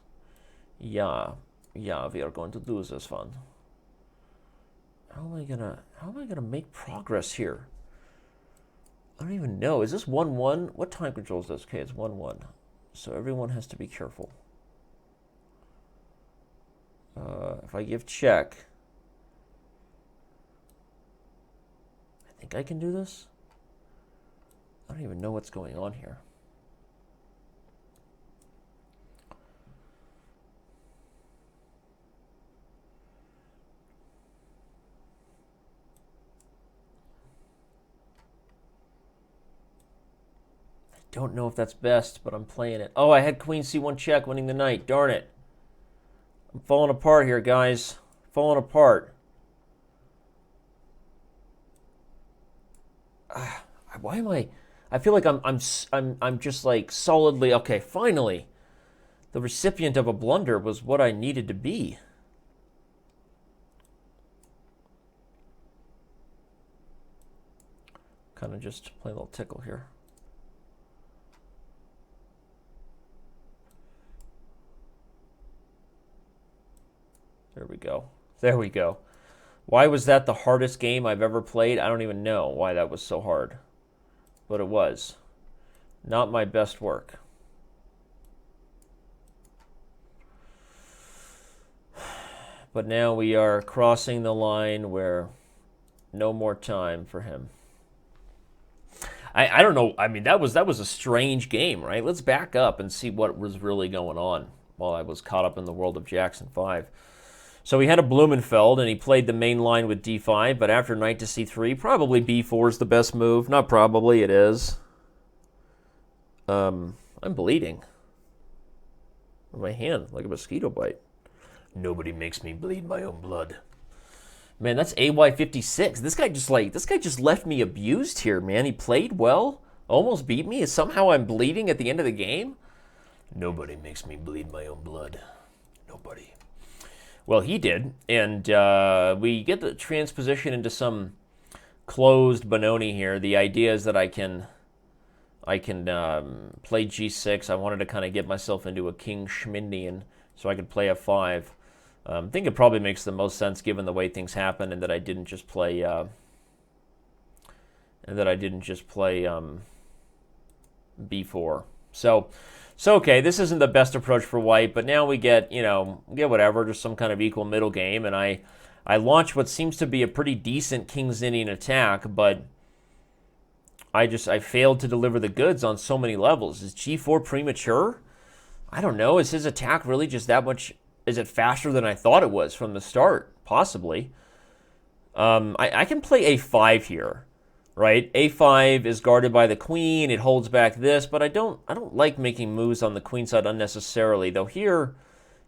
Yeah, we are going to do this one. How am I gonna make progress here? I don't even know. Is this 1-1? What time control is this? Okay, it's 1-1. So everyone has to be careful. If I give check, I think I can do this. I don't even know what's going on here. Don't know if that's best, but I'm playing it. Oh, I had Queen C1 check winning the knight. Darn it. I'm falling apart here, guys. Falling apart. Why am I feel like I'm just like solidly okay, finally. The recipient of a blunder was what I needed to be. Kind of just play a little tickle here. There we go. There we go. Why was that the hardest game I've ever played? I don't even know why that was so hard. But it was. Not my best work. But now we are crossing the line where no more time for him. I don't know. I mean, that was a strange game, right? Let's back up and see what was really going on while I was caught up in the world of Jackson 5. So he had a Blumenfeld, and he played the main line with d5, but after knight to c3, probably b4 is the best move. Not probably, it is. I'm bleeding. My hand, like a mosquito bite. Nobody makes me bleed my own blood. Man, that's AY56. This guy just left me abused here, man. He played well, almost beat me. Somehow I'm bleeding at the end of the game. Nobody makes me bleed my own blood. Nobody. Well, he did, and we get the transposition into some closed Benoni here. The idea is that I can play g6. I wanted to kind of get myself into a King Schmindian so I could play f5. I think it probably makes the most sense given the way things happen, and that I didn't just play b4. So okay, this isn't the best approach for white, but now we get whatever, just some kind of equal middle game, and I launch what seems to be a pretty decent King's Indian attack, but I failed to deliver the goods on so many levels. Is g4 premature? I don't know. Is his attack really just that much? Is it faster than I thought it was from the start? Possibly. I can play a5 here. Right, a5 is guarded by the queen. It holds back this, but I don't like making moves on the queen side unnecessarily. Though here,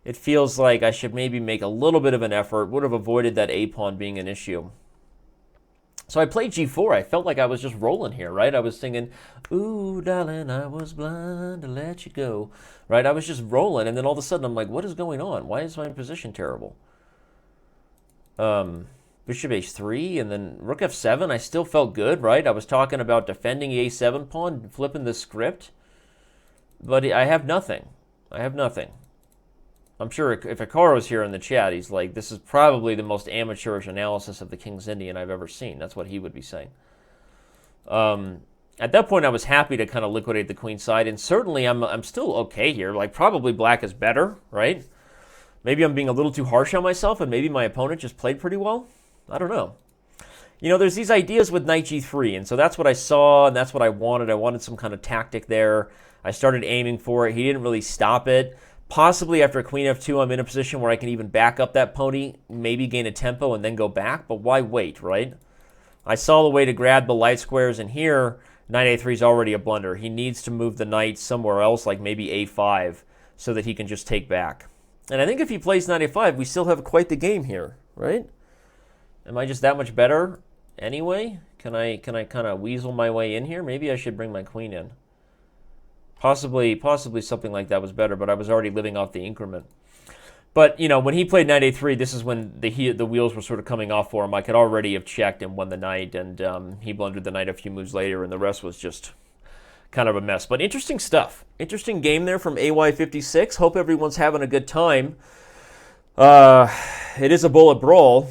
it feels like I should maybe make a little bit of an effort. Would have avoided that a pawn being an issue. So I played g4. I felt like I was just rolling here, right? I was singing, "Ooh, darling, I was blind to let you go." Right, I was just rolling, and then all of a sudden I'm like, "What is going on? Why is my position terrible?" Bishop h3, and then rook f7, I still felt good, right? I was talking about defending the a7 pawn, flipping the script. But I have nothing. I'm sure if Akara was here in the chat, he's like, this is probably the most amateurish analysis of the King's Indian I've ever seen. That's what he would be saying. At that point, I was happy to kind of liquidate the queen side, and certainly I'm still okay here. Like, probably black is better, right? Maybe I'm being a little too harsh on myself, and maybe my opponent just played pretty well. I don't know. There's these ideas with knight g3, and so that's what I saw, and that's what I wanted. I wanted some kind of tactic there. I started aiming for it. He didn't really stop it. Possibly after queen f2, I'm in a position where I can even back up that pony, maybe gain a tempo, and then go back. But why wait, right? I saw the way to grab the light squares, and here, knight a3 is already a blunder. He needs to move the knight somewhere else, like maybe a5, so that he can just take back. And I think if he plays knight a5, we still have quite the game here, right? Am I just that much better anyway? Can I kind of weasel my way in here? Maybe I should bring my queen in. Possibly something like that was better, but I was already living off the increment. But, you know, when he played knight a3, this is when the wheels were sort of coming off for him. I could already have checked and won the knight, and he blundered the knight a few moves later, and the rest was just kind of a mess. But interesting stuff. Interesting game there from AY56. Hope everyone's having a good time. It is a bullet brawl.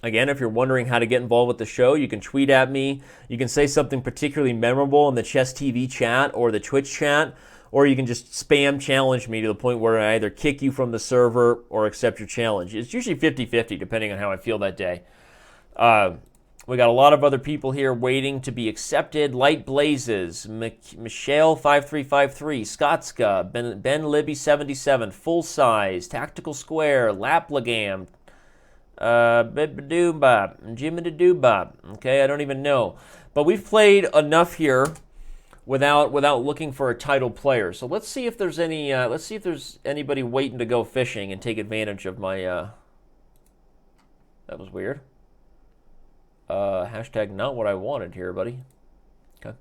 Again, if you're wondering how to get involved with the show, you can tweet at me. You can say something particularly memorable in the Chess TV chat or the Twitch chat, or you can just spam challenge me to the point where I either kick you from the server or accept your challenge. It's usually 50-50, depending on how I feel that day. We got a lot of other people here waiting to be accepted. Light Blazes, Michelle5353, Skotska, Ben Libby 77, Full Size, Tactical Square, Laplagam, Jimmy-da-doo-bop. Okay, I don't even know. But we've played enough here without looking for a title player. So let's see if there's anybody waiting to go fishing and take advantage of my that was weird. Hashtag not what I wanted here, buddy. Okay.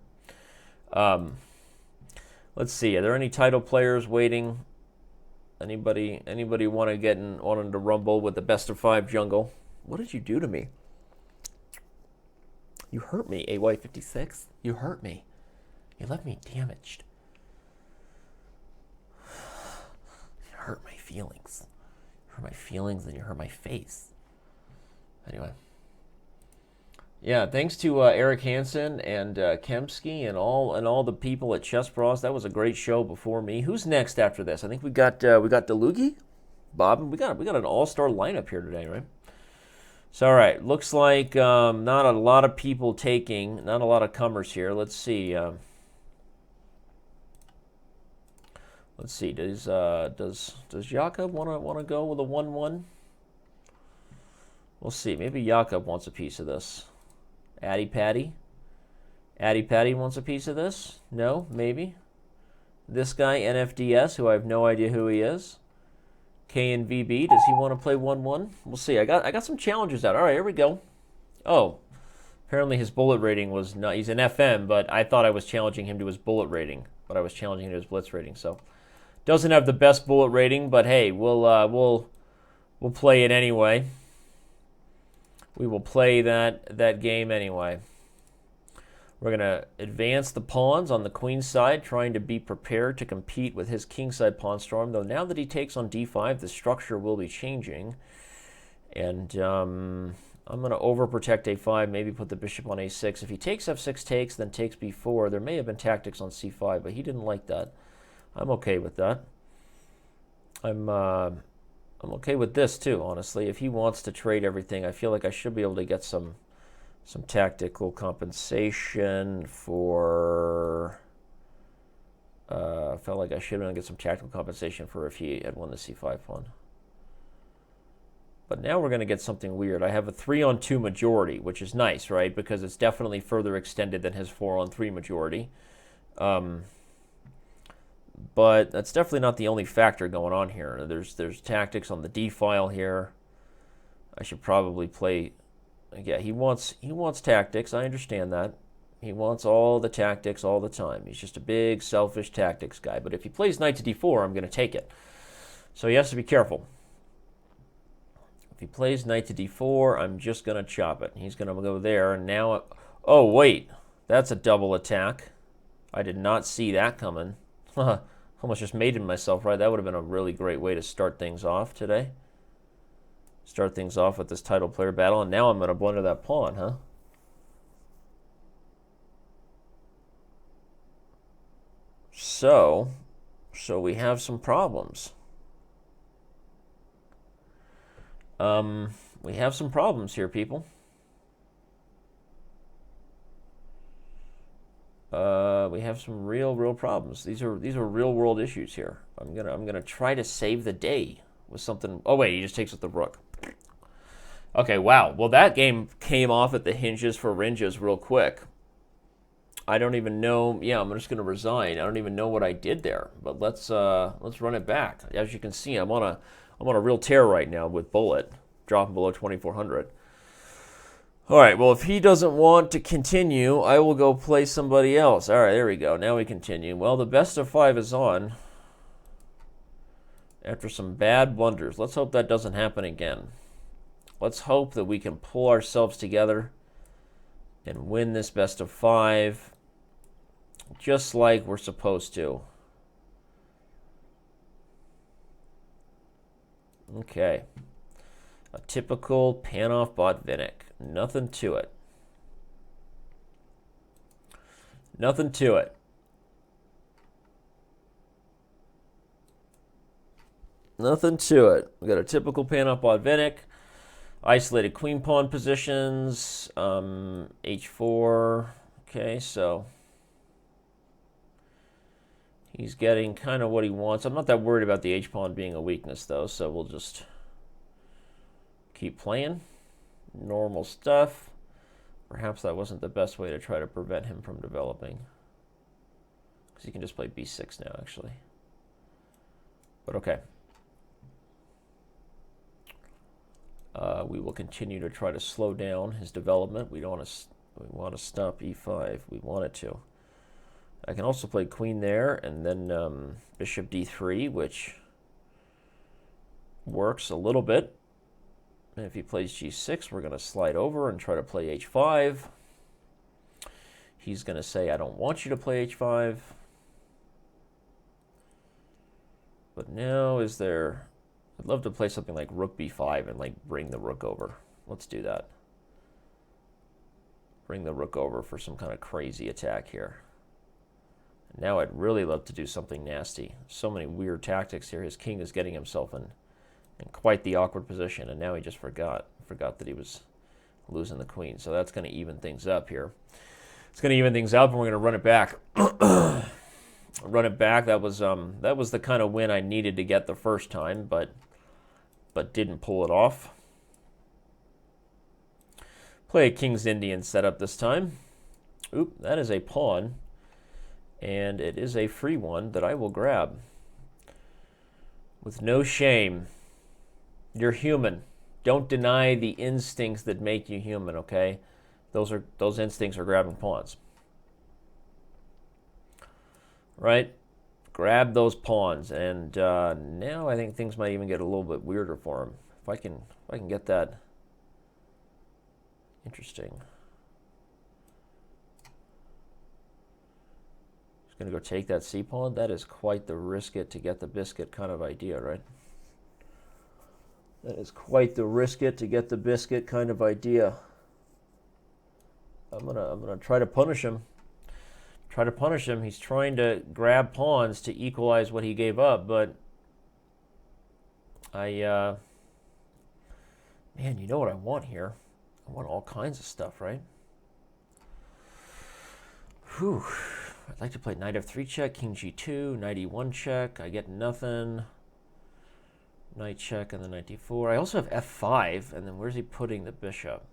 Let's see. Are there any title players waiting? Anybody want to get in, wanting to rumble with the best of 5 jungle? What did you do to me? You hurt me, AY56. You hurt me. You left me damaged. You hurt my feelings. You hurt my feelings and you hurt my face. Anyway. Yeah, thanks to Eric Hansen and Kemsky and all the people at Chess Brawls. That was a great show before me. Who's next after this? I think we got Delugi, Bob. We got an all-star lineup here today, right? So all right, looks like not a lot of people taking, not a lot of comers here. Let's see. Let's see. Does Jakob wanna go with a 1-1? We'll see. Maybe Jakob wants a piece of this. Addy Patty wants a piece of this? No, maybe. This guy, NFDS, who I have no idea who he is. KNVB, does he want to play 1-1? We'll see. I got some challenges out. All right, here we go. Oh, apparently his bullet rating was not. He's an FM, but I thought I was challenging him to his bullet rating, but I was challenging him to his blitz rating. So doesn't have the best bullet rating, but hey, we'll play it anyway. We will play that game anyway. We're going to advance the pawns on the queen side, trying to be prepared to compete with his kingside pawn storm, though now that he takes on d5, the structure will be changing. And I'm going to overprotect a5, maybe put the bishop on a6. If he takes f6 takes, then takes b4, there may have been tactics on c5, but he didn't like that. I'm okay with that. I'm okay with this too, honestly. If he wants to trade everything, I feel like I should be able to get some tactical compensation for. Felt like I should be able to get some tactical compensation for if he had won the c5 pawn. But now we're going to get something weird. I have a 3-on-2 majority, which is nice, right? Because it's definitely further extended than his 4-on-3 majority. But that's definitely not the only factor going on here. There's tactics on the D file here. I should probably play. Yeah, he wants tactics. I understand that. He wants all the tactics all the time. He's just a big selfish tactics guy. But if he plays knight to d4, I'm going to take it. So he has to be careful. If he plays knight to d4, I'm just going to chop it. He's going to go there, and now. Oh wait, that's a double attack. I did not see that coming. Almost just mated myself, right? That would have been a really great way to start things off today. Start things off with this title player battle, and now I'm going to blunder that pawn, huh? So we have some problems. We have some problems here, people. We have some real problems. These are real world issues here. I'm gonna try to save the day with something. Oh wait, he just takes with the rook. Okay, wow. Well, that game came off at the hinges for Rensch's real quick. I don't even know. Yeah, I'm just going to resign. I don't even know what I did there. But let's run it back. As you can see, I'm on a real tear right now with Bullet dropping below 2,400. All right. Well, if he doesn't want to continue, I will go play somebody else. All right, there we go. Now we continue. Well, the best of 5 is on after some bad blunders. Let's hope that doesn't happen again. Let's hope that we can pull ourselves together and win this best of 5 just like we're supposed to. Okay. A typical pan-off Botvinnik. Nothing to it. Nothing to it. Nothing to it. We got a typical pan-off Botvinnik. Isolated queen pawn positions. H4. Okay, so he's getting kind of what he wants. I'm not that worried about the H-pawn being a weakness, though, so we'll just keep playing. Normal stuff. Perhaps that wasn't the best way to try to prevent him from developing. Because he can just play b6 now, actually. But okay. We will continue to try to slow down his development. We want to stop e5. We want it to. I can also play queen there, and then bishop d3, which works a little bit. And if he plays g6, we're going to slide over and try to play h5. He's going to say, I don't want you to play h5. But now is there... I'd love to play something like rook b5 and like bring the rook over. Let's do that. Bring the rook over for some kind of crazy attack here. Now I'd really love to do something nasty. So many weird tactics here. His king is getting himself in quite the awkward position, and now he just forgot that he was losing the queen. So that's going to even things up here. It's going to even things up, and we're going to run it back. Run it back. That was the kind of win I needed to get the first time, but didn't pull it off. Play a King's Indian setup this time. Oop, that is a pawn, and it is a free one that I will grab with no shame. You're human. Don't deny the instincts that make you human, okay? Those instincts are grabbing pawns. Right? Grab those pawns, and now I think things might even get a little bit weirder for him. If I can get that interesting. He's gonna go take that c pawn. That is quite the risk it to get the biscuit kind of idea, right? That is quite the risk it to get the biscuit kind of idea. I'm gonna try to punish him. Try to punish him. He's trying to grab pawns to equalize what he gave up, but man, you know what I want here? I want all kinds of stuff, right? Whew. I'd like to play knight f3 check, king g2, knight e1 check. I get nothing. Knight check and then knight d4. I also have f5, and then where's he putting the bishop?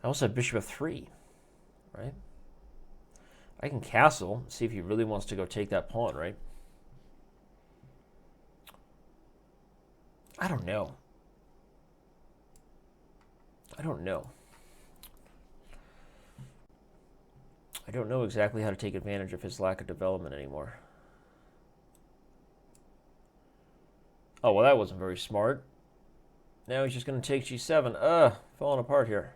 I also have bishop f3. Right? I can castle, see if he really wants to go take that pawn, right? I don't know. I don't know. I don't know exactly how to take advantage of his lack of development anymore. Oh, well, that wasn't very smart. Now he's just going to take g7. Falling apart here.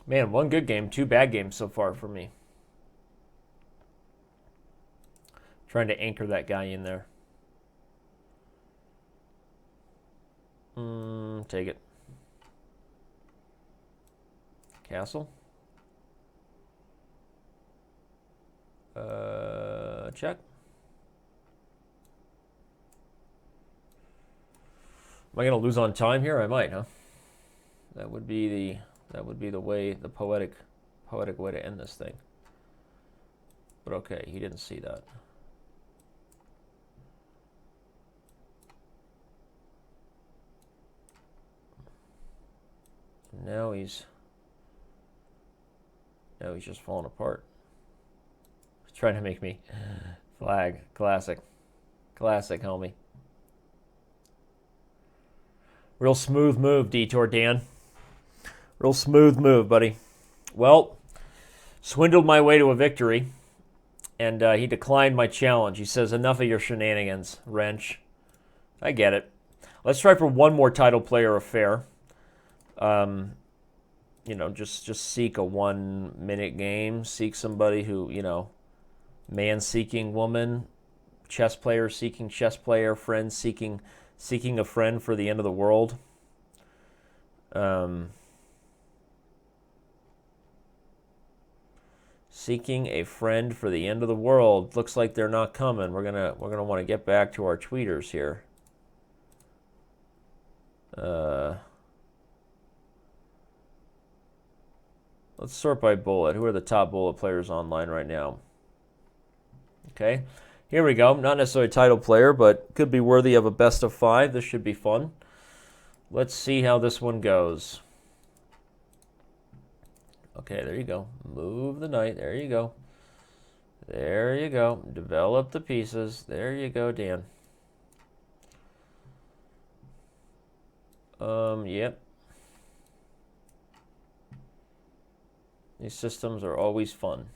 Man, one good game, 2 bad games so far for me. Trying to anchor that guy in there. Take it. Castle. Check. Am I going to lose on time here? I might, huh? That would be the way, the poetic way to end this thing. But okay, he didn't see that. Now he's just falling apart. He's trying to make me flag. Classic, homie. Real smooth move, Detour Dan. Real smooth move, buddy. Well, swindled my way to a victory, and he declined my challenge. He says, "Enough of your shenanigans, Rensch." I get it. Let's try for one more title player affair. Just seek a 1-minute game. Seek somebody who, man seeking woman, chess player seeking chess player, friend seeking a friend for the end of the world. Seeking a friend for the end of the world. Looks like they're not coming. We're gonna want to get back to our tweeters here. Let's sort by bullet. Who are the top bullet players online right now? Okay, here we go. Not necessarily a title player, but could be worthy of a best of 5. This should be fun. Let's see how this one goes. Okay, there you go. Move the knight. There you go. There you go. Develop the pieces. There you go, Dan. Yep. These systems are always fun.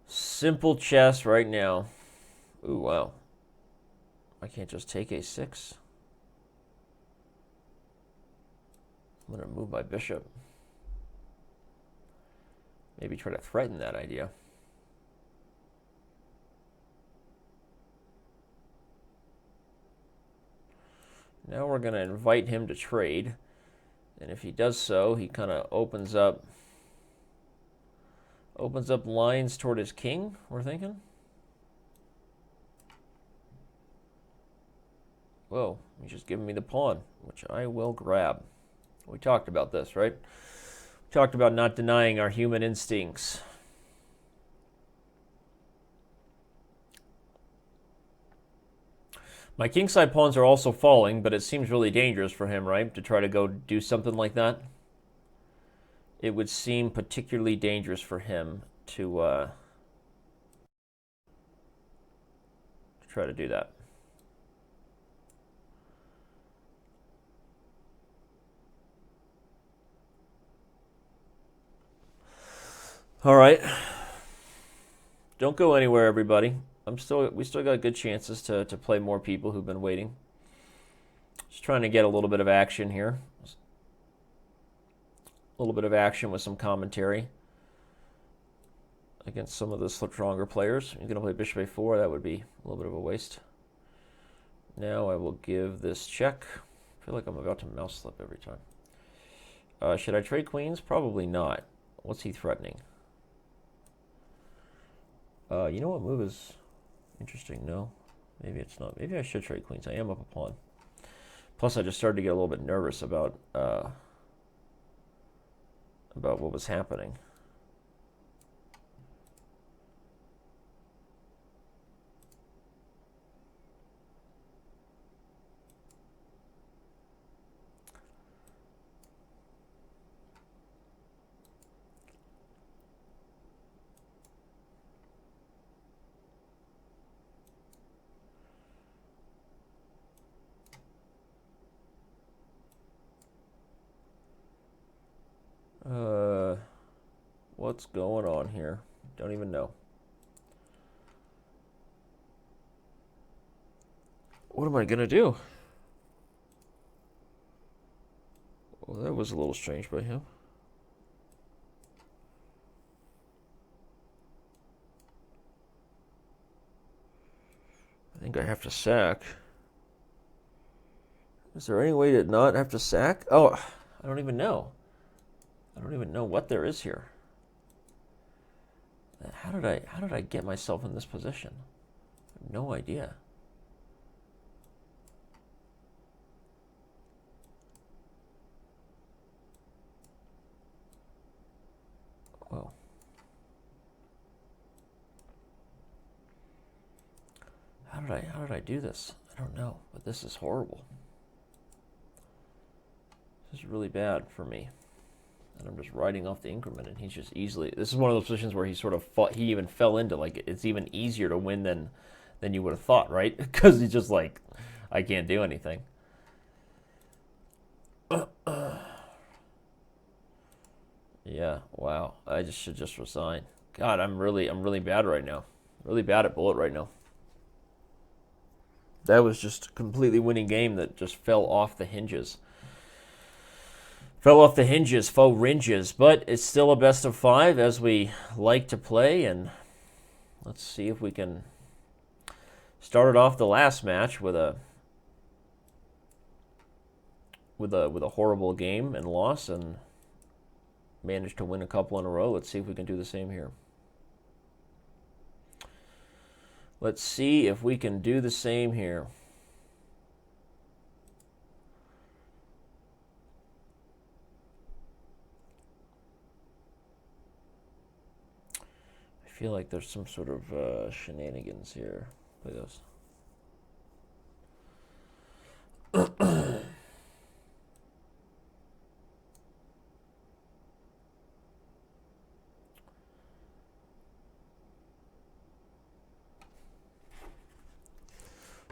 Simple chess right now. Ooh, wow. I can't just take a6. I'm going to move my bishop. Maybe try to threaten that idea. Now we're going to invite him to trade. And if he does so, he kind of opens up lines toward his king, we're thinking. Whoa, he's just giving me the pawn, which I will grab. We talked about this, right? We talked about not denying our human instincts. My kingside pawns are also falling, but it seems really dangerous for him, right? To try to go do something like that. It would seem particularly dangerous for him to try to do that. All right. Don't go anywhere, everybody. We still got good chances to play more people who've been waiting. Just trying to get a little bit of action here. A little bit of action with some commentary against some of the stronger players. You're going to play bishop a4. That would be a little bit of a waste. Now I will give this check. I feel like I'm about to mouse slip every time. Should I trade queens? Probably not. What's he threatening? You know what move is interesting? No, maybe it's not. Maybe I should trade queens. I am up a pawn. Plus, I just started to get a little bit nervous about what was happening. What's going on here? Don't even know. What am I gonna do? Well, that was a little strange by him. I think I have to sack. Is there any way to not have to sack? Oh, I don't even know. I don't even know what there is here. How did I get myself in this position? I have no idea. Whoa. How did I do this? I don't know, but this is horrible. This is really bad for me. And I'm just riding off the increment, and he's just easily... This is one of those positions where he sort of fought, he even fell into, like, it's even easier to win than you would have thought, right? Because he's just like, I can't do anything. Yeah, wow. I should just resign. God, I'm really bad right now. Really bad at bullet right now. That was just a completely winning game that just fell off the hinges. Fell off the hinges, faux ringes, but it's still a best of 5 as we like to play, and let's see if we can start off the last match with a horrible game and loss, and manage to win a couple in a row. Let's see if we can do the same here. Let's see if we can do the same here. I feel like there's some sort of shenanigans here. Play those.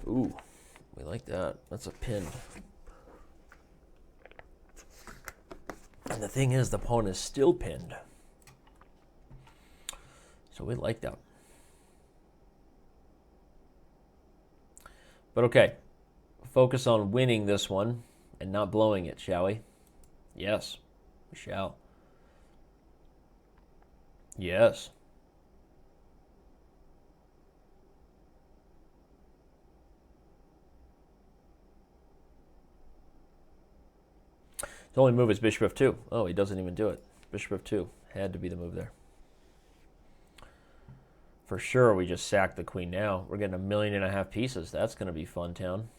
Ooh, we like that. That's a pin. And the thing is, the pawn is still pinned. So we like that. But okay, focus on winning this one and not blowing it, shall we? Yes, we shall. Yes. His only move is bishop f2. Oh, he doesn't even do it. Bishop f2 had to be the move there. For sure, we just sacked the queen now. We're getting 1.5 million pieces. That's going to be fun town.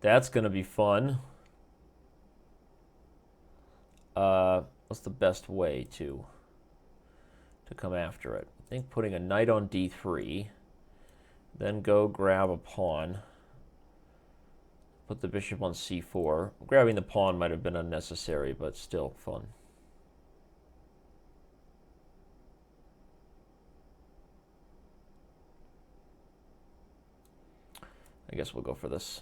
That's going to be fun. What's the best way to come after it? I think putting a knight on d3, then go grab a pawn. Put the bishop on c4. Grabbing the pawn might have been unnecessary, but still fun. I guess we'll go for this.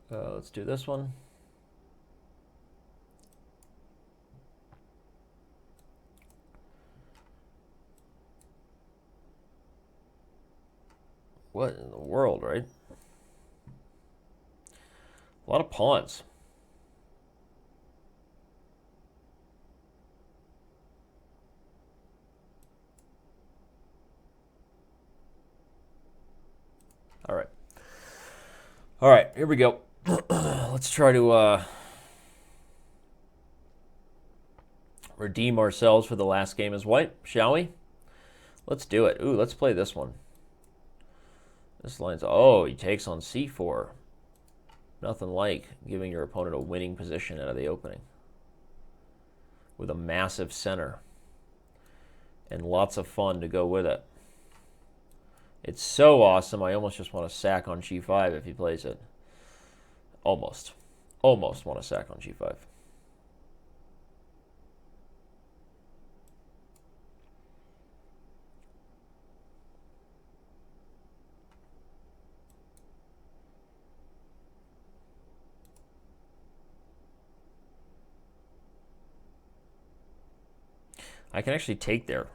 Let's do this one. What in the world, right? A lot of pawns. All right. All right, here we go. Let's try to redeem ourselves for the last game as white, shall we? Let's do it. Ooh, let's play this one. This line's... Oh, he takes on c4. Nothing like giving your opponent a winning position out of the opening. With a massive center. And lots of fun to go with it. It's so awesome, I almost just want to sack on g5 if he plays it. Almost. Almost want to sack on g5. I can actually take there.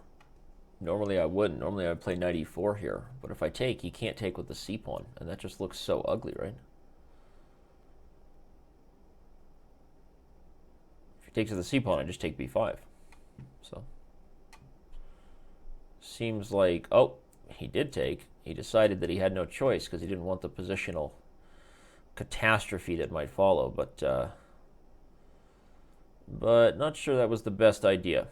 Normally I wouldn't. Normally I'd play knight e4 here. But if I take, he can't take with the c-pawn. And that just looks so ugly, right? If he takes with the c-pawn, I just take b5. So, seems like, oh, he did take. He decided that he had no choice because he didn't want the positional catastrophe that might follow. But not sure that was the best idea.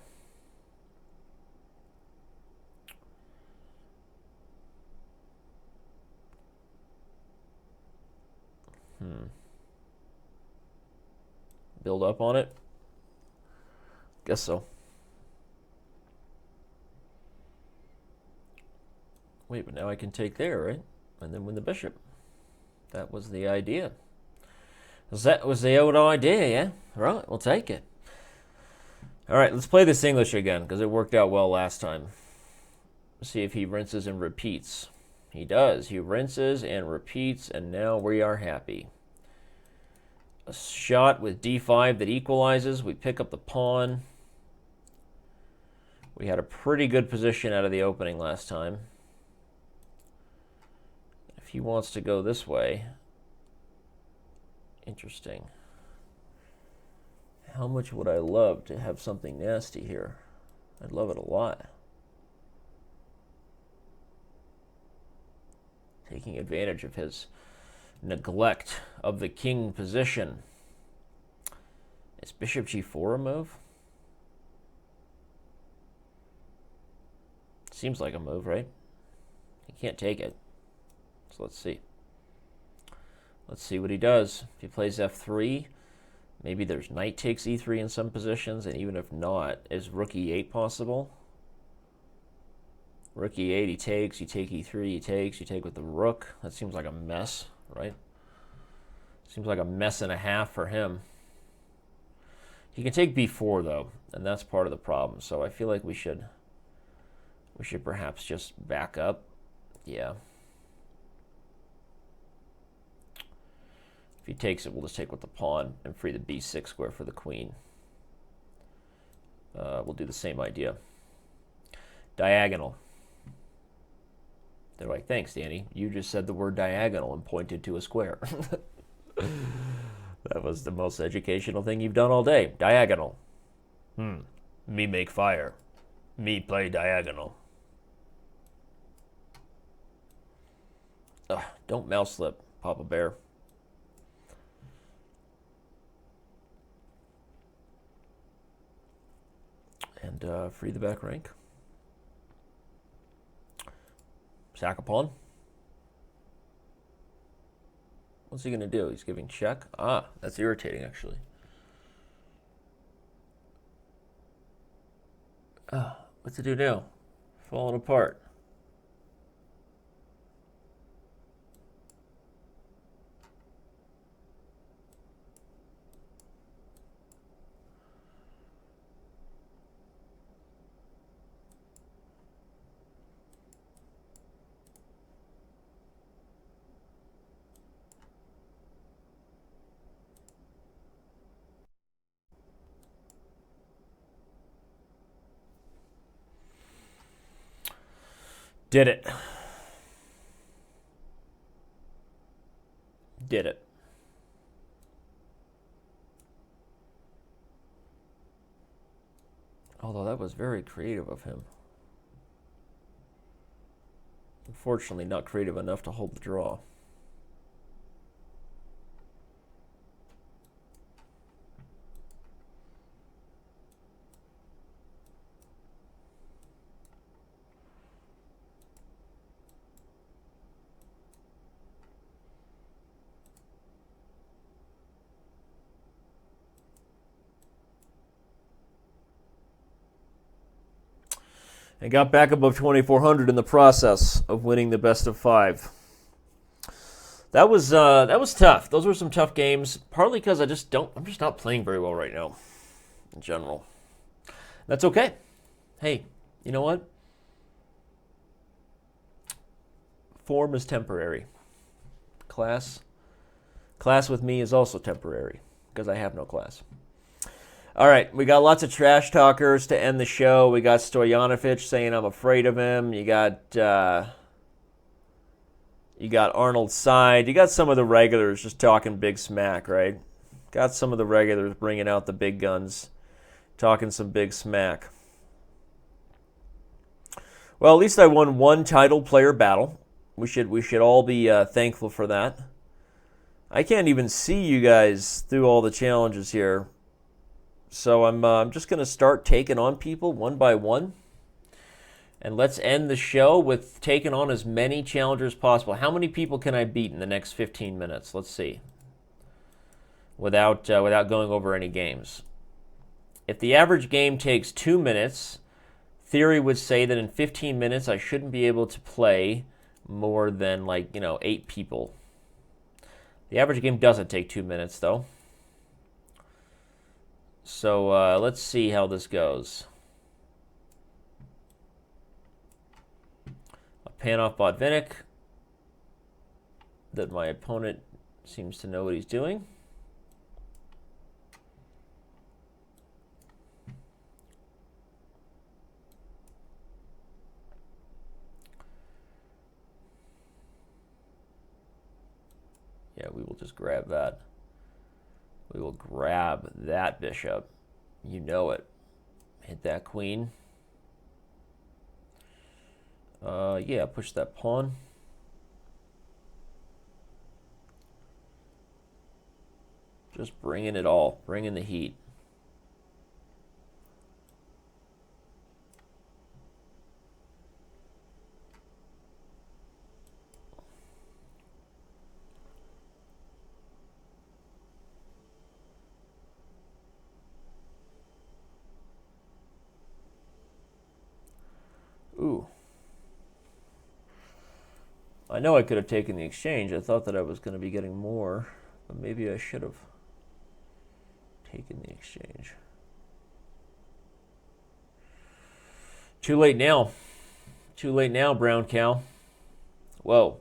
Build up on it? Guess so. Wait, but now I can take there, right? And then win the bishop. That was the idea. That was the old idea, yeah? Right, we'll take it. All right, let's play this English again, because it worked out well last time. Let's see if he rinses and repeats. He does. He rinses and repeats, and now we are happy. A shot with d5 that equalizes. We pick up the pawn. We had a pretty good position out of the opening last time. If he wants to go this way, interesting. How much would I love to have something nasty here? I'd love it a lot. Taking advantage of his neglect of the king position. Is bishop g4 a move? Seems like a move, right? He can't take it. So let's see. Let's see what he does. If he plays f3, maybe there's knight takes e3 in some positions, and even if not, is rook e8 possible? Rook e8, he takes, you take e3, he takes, you take with the rook. That seems like a mess, right? Seems like a mess and a half for him. He can take b4 though, and that's part of the problem. So I feel like we should perhaps just back up. Yeah. If he takes it, we'll just take with the pawn and free the b6 square for the queen. We'll do the same idea. Diagonal. They're like, thanks, Danny. You just said the word diagonal and pointed to a square. That was the most educational thing you've done all day. Diagonal. Me make fire. Me play diagonal. Ugh, don't mouse slip, Papa Bear. And free the back rank. Sack a pawn. What's he going to do? He's giving check. Ah, that's irritating, actually. What's to do now? Falling apart. Did it. Did it. Although that was very creative of him. Unfortunately, not creative enough to hold the draw. And got back above 2,400 in the process of winning the best of 5. That was tough. Those were some tough games. Partly because I'm just not playing very well right now, in general. That's okay. Hey, you know what? Form is temporary. Class with me is also temporary because I have no class. All right, we got lots of trash talkers to end the show. We got Stoyanovich saying I'm afraid of him. You got Arnold's side. You got some of the regulars just talking big smack, right? Got some of the regulars bringing out the big guns, talking some big smack. Well, at least I won one title player battle. We should all be thankful for that. I can't even see you guys through all the challenges here. So I'm just going to start taking on people one by one. And let's end the show with taking on as many challengers as possible. How many people can I beat in the next 15 minutes? Let's see. Without going over any games. If the average game takes 2 minutes, theory would say that in 15 minutes I shouldn't be able to play more than 8 people. The average game doesn't take 2 minutes though. So let's see how this goes. A pan-off Botvinnik. That my opponent seems to know what he's doing. Yeah, we will just grab that. We will grab that bishop. You know it. Hit that queen. Yeah, push that pawn. Just bringing it all. Bringing the heat. Ooh. I know I could have taken the exchange. I thought that I was going to be getting more, but maybe I should have taken the exchange. Too late now. Too late now, brown cow. Whoa.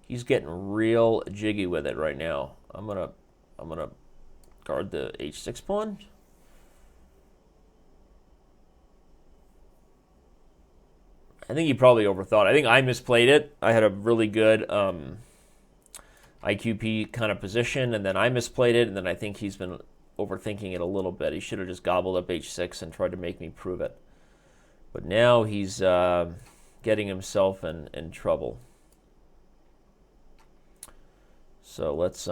He's getting real jiggy with it right now. I'm gonna guard the h6 pawn. I think he probably overthought. I think I misplayed it. I had a really good IQP kind of position, and then I misplayed it, and then I think he's been overthinking it a little bit. He should have just gobbled up h6 and tried to make me prove it. But now he's getting himself in trouble. So let's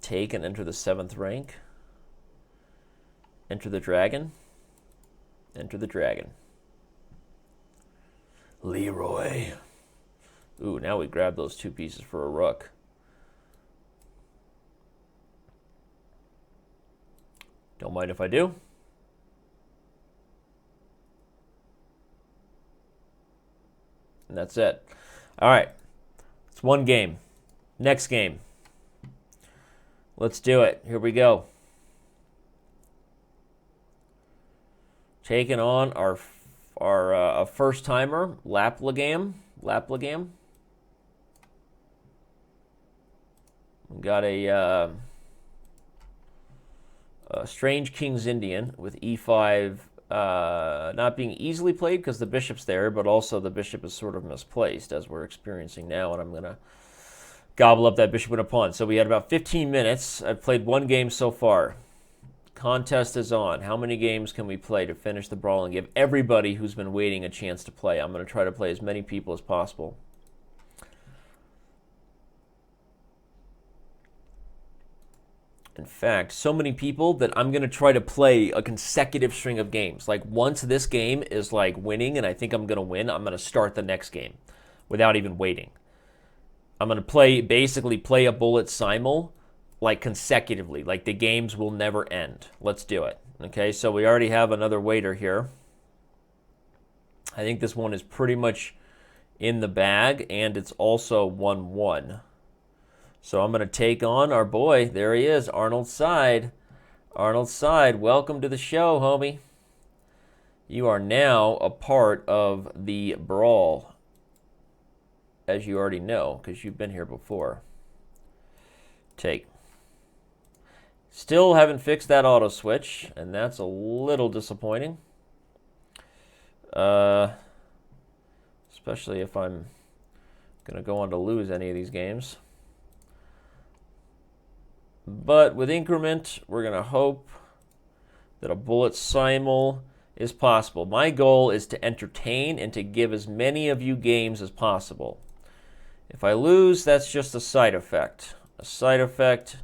take and enter the 7th rank. Enter the dragon. Enter the dragon. Leroy. Ooh, now we grab those 2 pieces for a rook. Don't mind if I do. And that's it. All right. It's one game. Next game. Let's do it. Here we go. Taking on our first timer, Laplegam. We got a strange King's Indian with e5 not being easily played because the bishop's there, but also the bishop is sort of misplaced as we're experiencing now, and I'm going to gobble up that bishop with a pawn. So we had about 15 minutes. I've played one game so far. Contest is on. How many games can we play to finish the brawl and give everybody who's been waiting a chance to play? I'm going to try to play as many people as possible. In fact, so many people that I'm going to try to play a consecutive string of games. Like once this game is like winning and I think I'm going to win, I'm going to start the next game without even waiting. I'm going to basically play a bullet simul like consecutively, like the games will never end. Let's do it. Okay, so we already have another waiter here. I think this one is pretty much in the bag, and it's also 1-1. So I'm going to take on our boy. There he is, Arnold Side. Arnold Side, welcome to the show, homie. You are now a part of the brawl, as you already know, because you've been here before. Take. Still haven't fixed that auto switch, and that's a little disappointing. Especially if I'm going to go on to lose any of these games. But with increment, we're going to hope that a bullet simul is possible. My goal is to entertain and to give as many of you games as possible. If I lose, that's just a side effect. A side effect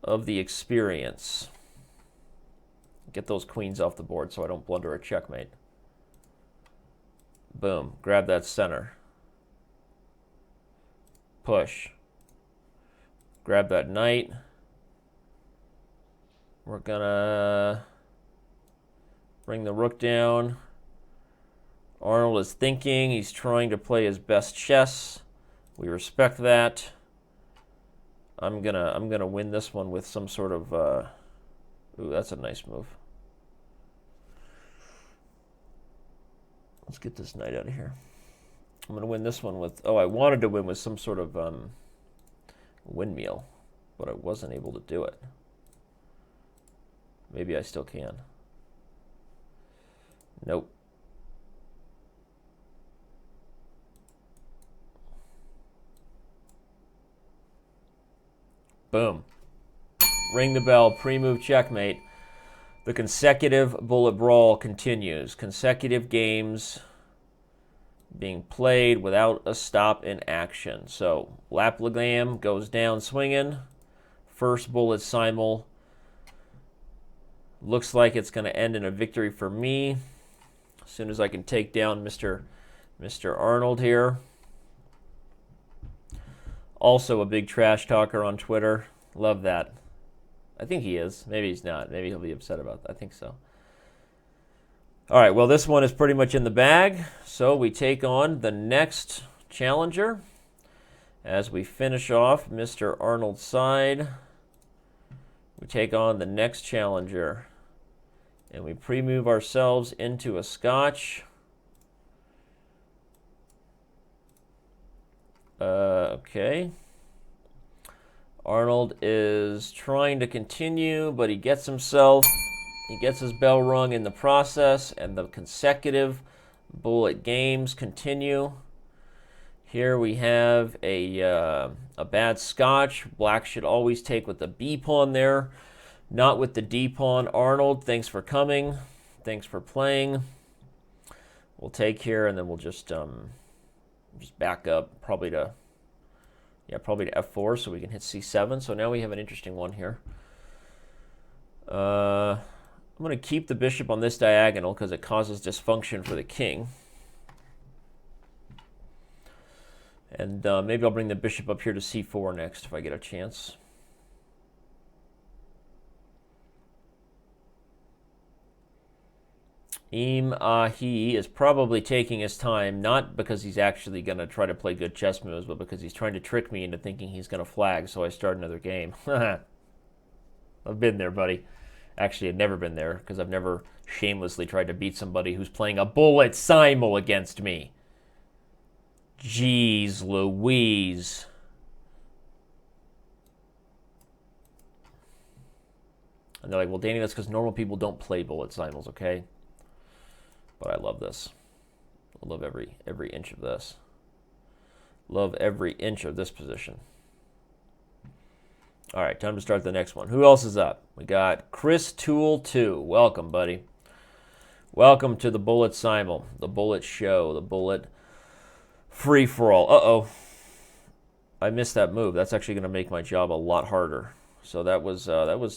of the experience. Get those queens off the board so I don't blunder a checkmate. Boom. Grab that center. Push. Grab that knight. We're gonna bring the rook down. Arnold is thinking. He's trying to play his best chess. We respect that. I'm gonna win this one with some sort of ooh, that's a nice move. Let's get this knight out of here. I'm gonna win this one with, I wanted to win with some sort of windmill, but I wasn't able to do it. Maybe I still can. Nope. Boom. Ring the bell, pre-move checkmate. The consecutive bullet brawl continues. Consecutive games being played without a stop in action. So, Laplagam goes down swinging. First bullet simul. Looks like it's going to end in a victory for me. As soon as I can take down Mr. Arnold here. Also a big trash talker on Twitter. Love that. I think he is. Maybe he's not. Maybe he'll be upset about that. I think so. All right, well, this one is pretty much in the bag. So we take on the next challenger as we finish off Mr. Arnold's side. We take on the next challenger. And we pre-move ourselves into a scotch. Okay. Arnold is trying to continue, but he gets his bell rung in the process, and the consecutive bullet games continue. Here we have a bad scotch. Black should always take with the B pawn there, not with the D pawn. Arnold, thanks for coming. Thanks for playing. We'll take here, and then we'll just back up probably to F4 so we can hit C7. So now we have an interesting one here. I'm going to keep the bishop on this diagonal because it causes dysfunction for the king. And maybe I'll bring the bishop up here to C4 next if I get a chance. He is probably taking his time, not because he's actually going to try to play good chess moves, but because he's trying to trick me into thinking he's going to flag, so I start another game. I've been there, buddy. Actually, I've never been there, because I've never shamelessly tried to beat somebody who's playing a bullet simul against me. Jeez Louise. And they're like, well, Danny, that's because normal people don't play bullet simuls, okay? But I love this. I love every inch of this. Love every inch of this position. All right, time to start the next one. Who else is up? We got Chris Toole 2. Welcome, buddy. Welcome to the bullet simul, the bullet show, the bullet free-for-all. Uh-oh. I missed that move. That's actually going to make my job a lot harder. So that was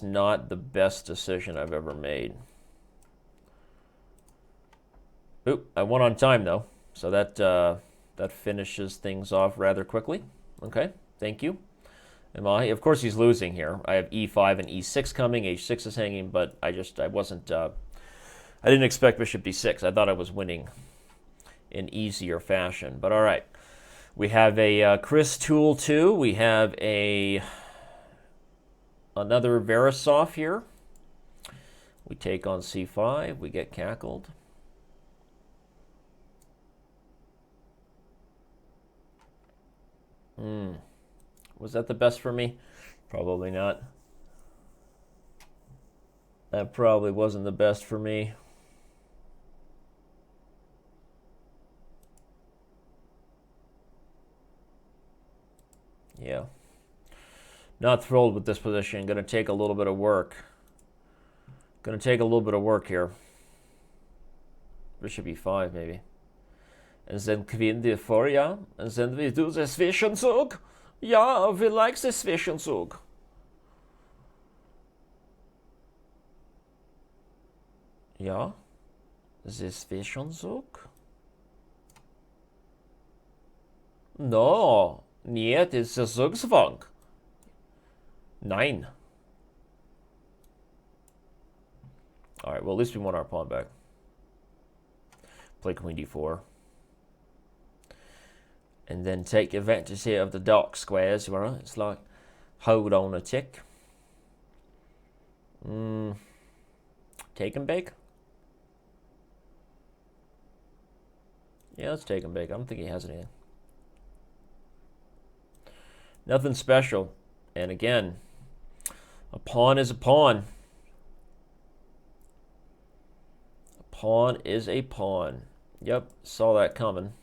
not the best decision I've ever made. Oop, I won on time, though. So that finishes things off rather quickly. Okay, thank you. Of course, he's losing here. I have E5 and E6 coming. H6 is hanging, but I didn't expect bishop D6. I thought I was winning in easier fashion. But all right, we have a Chris Toole 2. We have another Verisov here. We take on C5. We get cackled. Was that the best for me? Probably not. That probably wasn't the best for me. Yeah. Not thrilled with this position. Going to take a little bit of work. Going to take a little bit of work here. This should be 5 maybe. En then Queen D4, ja. And then we do the Zwischenzug. Ja, we like the Zwischenzug. Ja. The Zwischenzug? No. Niet, it's a Zugzwang. Nein. Alright, well, at least we want our pawn back. Play Queen D4. And then take advantage here of the dark squares, right? It's like, hold on a tick. Take and bake? Yeah, let's take and bake. I don't think he has anything. Nothing special. And again, a pawn is a pawn. A pawn is a pawn. Yep, saw that coming.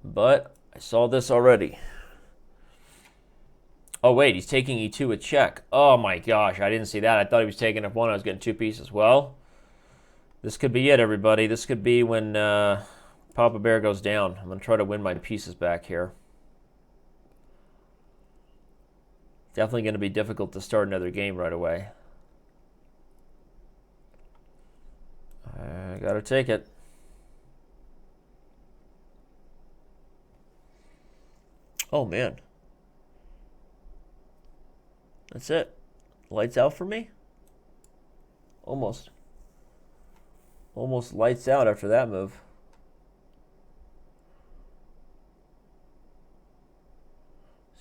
But I saw this already. Oh, wait, he's taking e2 a check. Oh, my gosh, I didn't see that. I thought he was taking f1. I was getting 2 pieces. Well, this could be it, everybody. This could be when Papa Bear goes down. I'm going to try to win my pieces back here. Definitely going to be difficult to start another game right away. I got to take it. Oh, man. That's it. Lights out for me? Almost. Almost lights out after that move.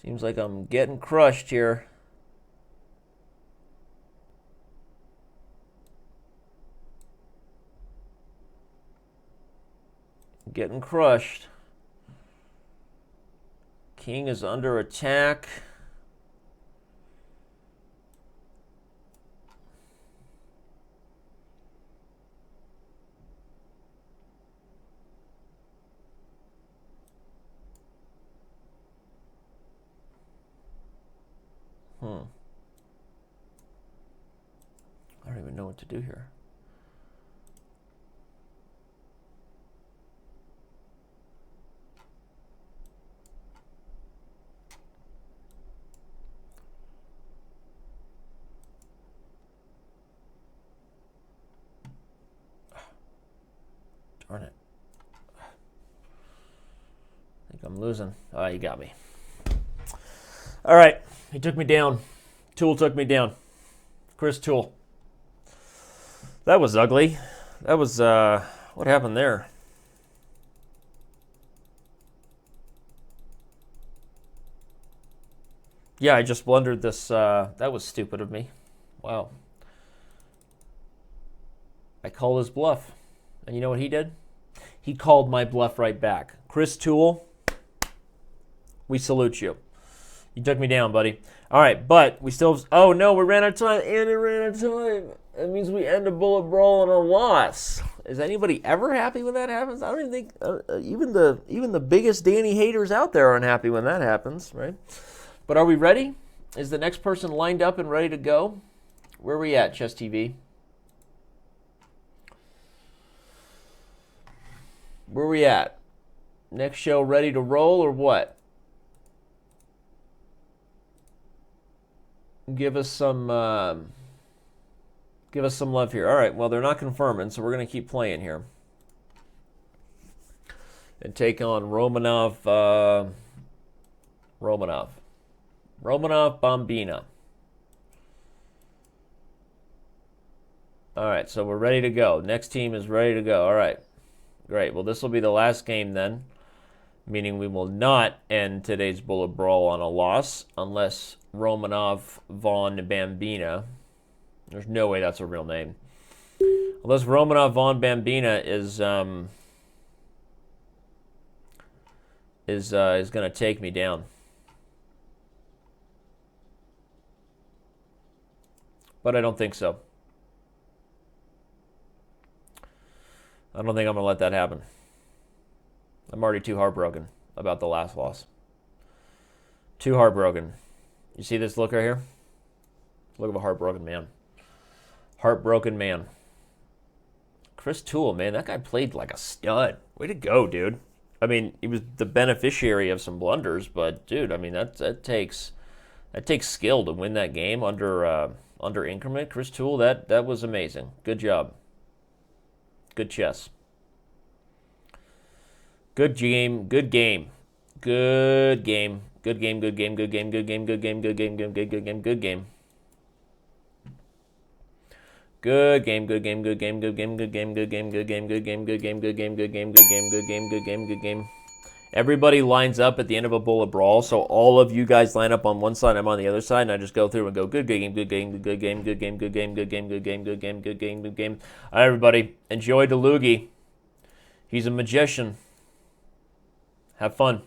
Seems like I'm getting crushed here. Getting crushed. King is under attack. I don't even know what to do here. Darn it. I think I'm losing. Ah, you got me. All right. He took me down. Tool took me down. Chris Tool. That was ugly. That was, what happened there? Yeah, I just blundered this. That was stupid of me. Wow. I called his bluff. And you know what he did? He called my bluff right back. Chris Tool, we salute you. You took me down, buddy. All right, but we still have, oh no, we ran out of time, and it ran out of time. That means we end a bullet brawl on a loss. Is anybody ever happy when that happens? I don't even think even the biggest Danny haters out there aren't happy when that happens, right? But are we ready? Is the next person lined up and ready to go? Where are we at, Chess TV? Where are we at? Next show ready to roll or what? Give us some love here. All right, well, they're not confirming, so we're going to keep playing here. And take on Romanov Bombina. All right, so we're ready to go. Next team is ready to go. All right, great. Well, this will be the last game then, meaning we will not end today's bullet brawl on a loss unless Romanov von Bambina. There's no way that's a real name. Unless Romanov von Bambina is going to take me down. but I don't think so. I don't think I'm going to let that happen. I'm already too heartbroken about the last loss. Too heartbroken. You see this look right here? Look of a heartbroken man. Heartbroken man. Chris Toole, man, that guy played like a stud. Way to go, dude. I mean, he was the beneficiary of some blunders, but dude, I mean that takes skill to win that game under increment. Chris Toole, that was amazing. Good job. Good chess. Good game. Good game. Good game. Good game. Good game. Good game. Good game. Good game. Good game. Good game. Good game. Good game. Good game, good game, good game, good game, good game, good game, good game, good game, good game, good game, good game, good game, good game, good game, good game. Everybody lines up at the end of a bowl of Brawls, so all of you guys line up on one side, I'm on the other side, and I just go through and go good game, good game, good game, good game, good game, good game, good game, good game, good game, good game. All right, everybody, enjoy DeLugi. He's a magician. Have fun.